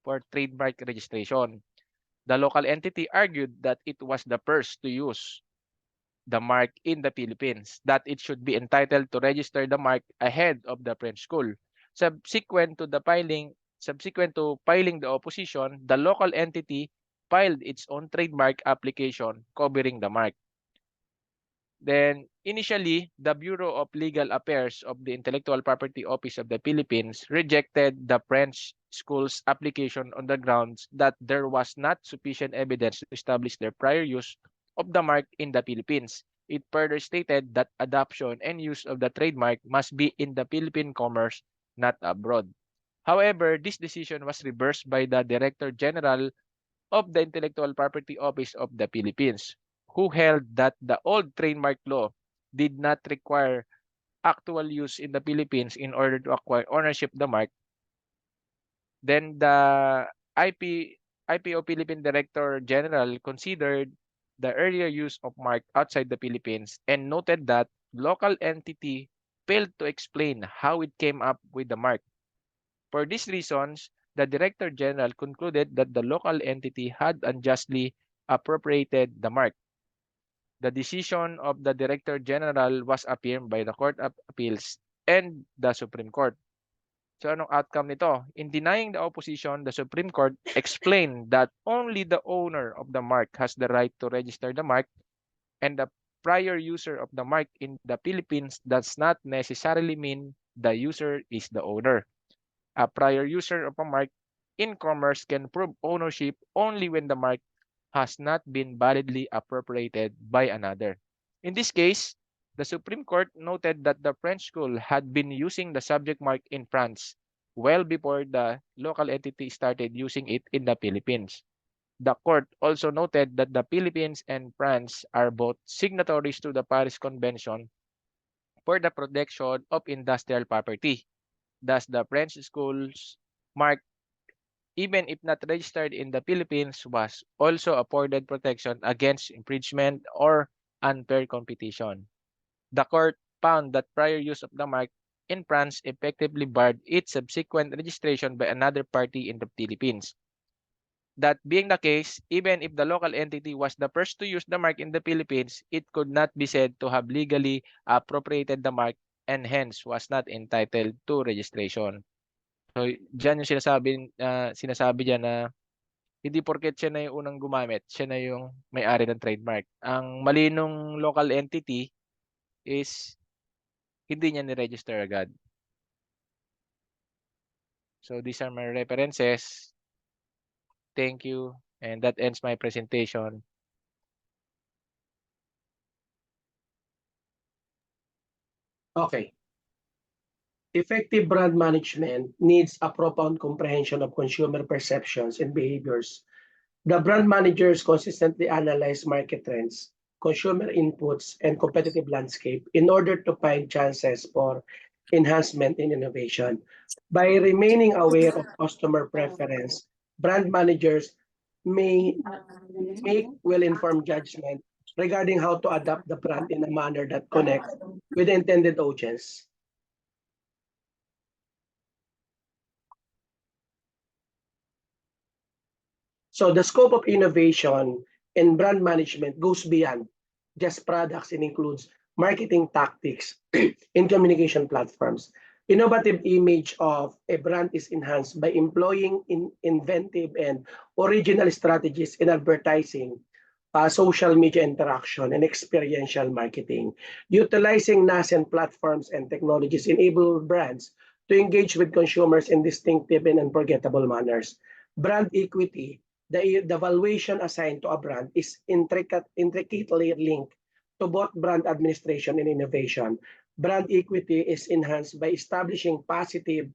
D: for trademark registration. The local entity argued that it was the first to use the mark in the Philippines, that it should be entitled to register the mark ahead of the French school. Subsequent to filing the opposition, the local entity filed its own trademark application covering the mark. Then, initially, the Bureau of Legal Affairs of the Intellectual Property Office of the Philippines rejected the French school's application on the grounds that there was not sufficient evidence to establish their prior use of the mark in the Philippines. It further stated that adoption and use of the trademark must be in the Philippine commerce, not abroad. However, this decision was reversed by the Director General of the Intellectual Property Office of the Philippines, who held that the old trademark law did not require actual use in the Philippines in order to acquire ownership of the mark. Then the IPO Philippine Director General considered the earlier use of mark outside the Philippines and noted that local entity failed to explain how it came up with the mark. For these reasons, the Director General concluded that the local entity had unjustly appropriated the mark. The decision of the Director General was affirmed by the Court of Appeals and the Supreme Court. So anong outcome nito? In denying the opposition, the Supreme Court explained that only the owner of the mark has the right to register the mark, and the prior user of the mark in the Philippines does not necessarily mean the user is the owner. A prior user of a mark in commerce can prove ownership only when the mark has not been validly appropriated by another. In this case, the Supreme Court noted that the French school had been using the subject mark in France well before the local entity started using it in the Philippines. The court also noted that the Philippines and France are both signatories to the Paris Convention for the protection of industrial property. Thus, the French school's mark, even if not registered in the Philippines, was also afforded protection against infringement or unfair competition. The court found that prior use of the mark in France effectively barred its subsequent registration by another party in the Philippines. That being the case, even if the local entity was the first to use the mark in the Philippines, it could not be said to have legally appropriated the mark and hence was not entitled to registration. So, diyan yung sinasabi diyan na hindi porket siya na yung unang gumamit, siya na yung may-ari ng trademark. Ang mali nung local entity is hindi niya ni-register agad. So, these are my references. Thank you. And that ends my presentation.
A: Okay. Effective brand management needs a profound comprehension of consumer perceptions and behaviors. The brand managers consistently analyze market trends, consumer inputs, and competitive landscape in order to find chances for enhancement in innovation. By remaining aware of customer preference, brand managers may make well-informed judgment regarding how to adapt the brand in a manner that connects with the intended audience. So the scope of innovation in brand management goes beyond just products and includes marketing tactics in communication platforms. Innovative image of a brand is enhanced by employing inventive and original strategies in advertising, social media interaction, and experiential marketing. Utilizing nascent platforms and technologies enable brands to engage with consumers in distinctive and unforgettable manners. Brand equity, the valuation assigned to a brand is intricately linked to both brand administration and innovation. Brand equity is enhanced by establishing positive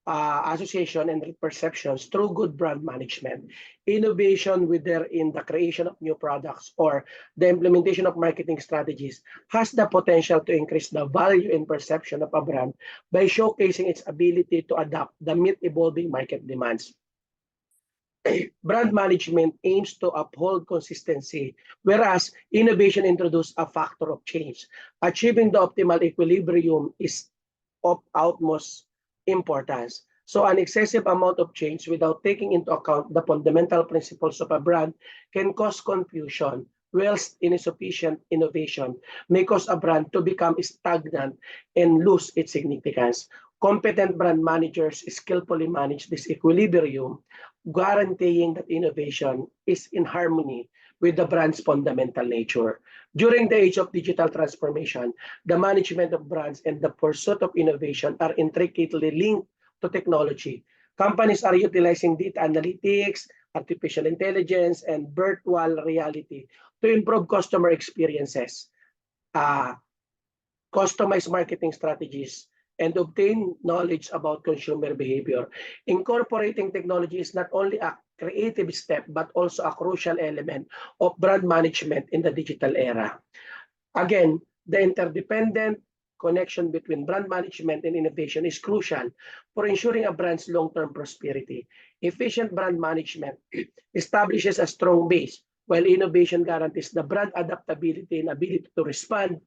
A: association and perceptions through good brand management. Innovation, whether in the creation of new products or the implementation of marketing strategies, has the potential to increase the value and perception of a brand by showcasing its ability to adapt to meet evolving market demands. Brand management aims to uphold consistency, whereas innovation introduces a factor of change. Achieving the optimal equilibrium is of utmost importance. So an excessive amount of change without taking into account the fundamental principles of a brand can cause confusion, whilst insufficient innovation may cause a brand to become stagnant and lose its significance. Competent brand managers skillfully manage this equilibrium, guaranteeing that innovation is in harmony with the brand's fundamental nature. During the age of digital transformation, the management of brands and the pursuit of innovation are intricately linked to technology. Companies are utilizing data analytics, artificial intelligence, and virtual reality to improve customer experiences, customize marketing strategies, and obtain knowledge about consumer behavior. Incorporating technology is not only a creative step, but also a crucial element of brand management in the digital era. Again, the interdependent connection between brand management and innovation is crucial for ensuring a brand's long-term prosperity. Efficient brand management establishes a strong base, while innovation guarantees the brand adaptability and ability to respond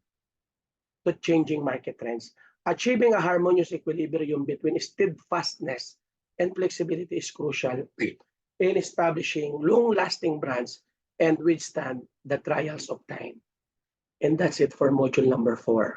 A: to changing market trends. Achieving a harmonious equilibrium between steadfastness and flexibility is crucial in establishing long-lasting brands and withstand the trials of time. And that's it for module number 4.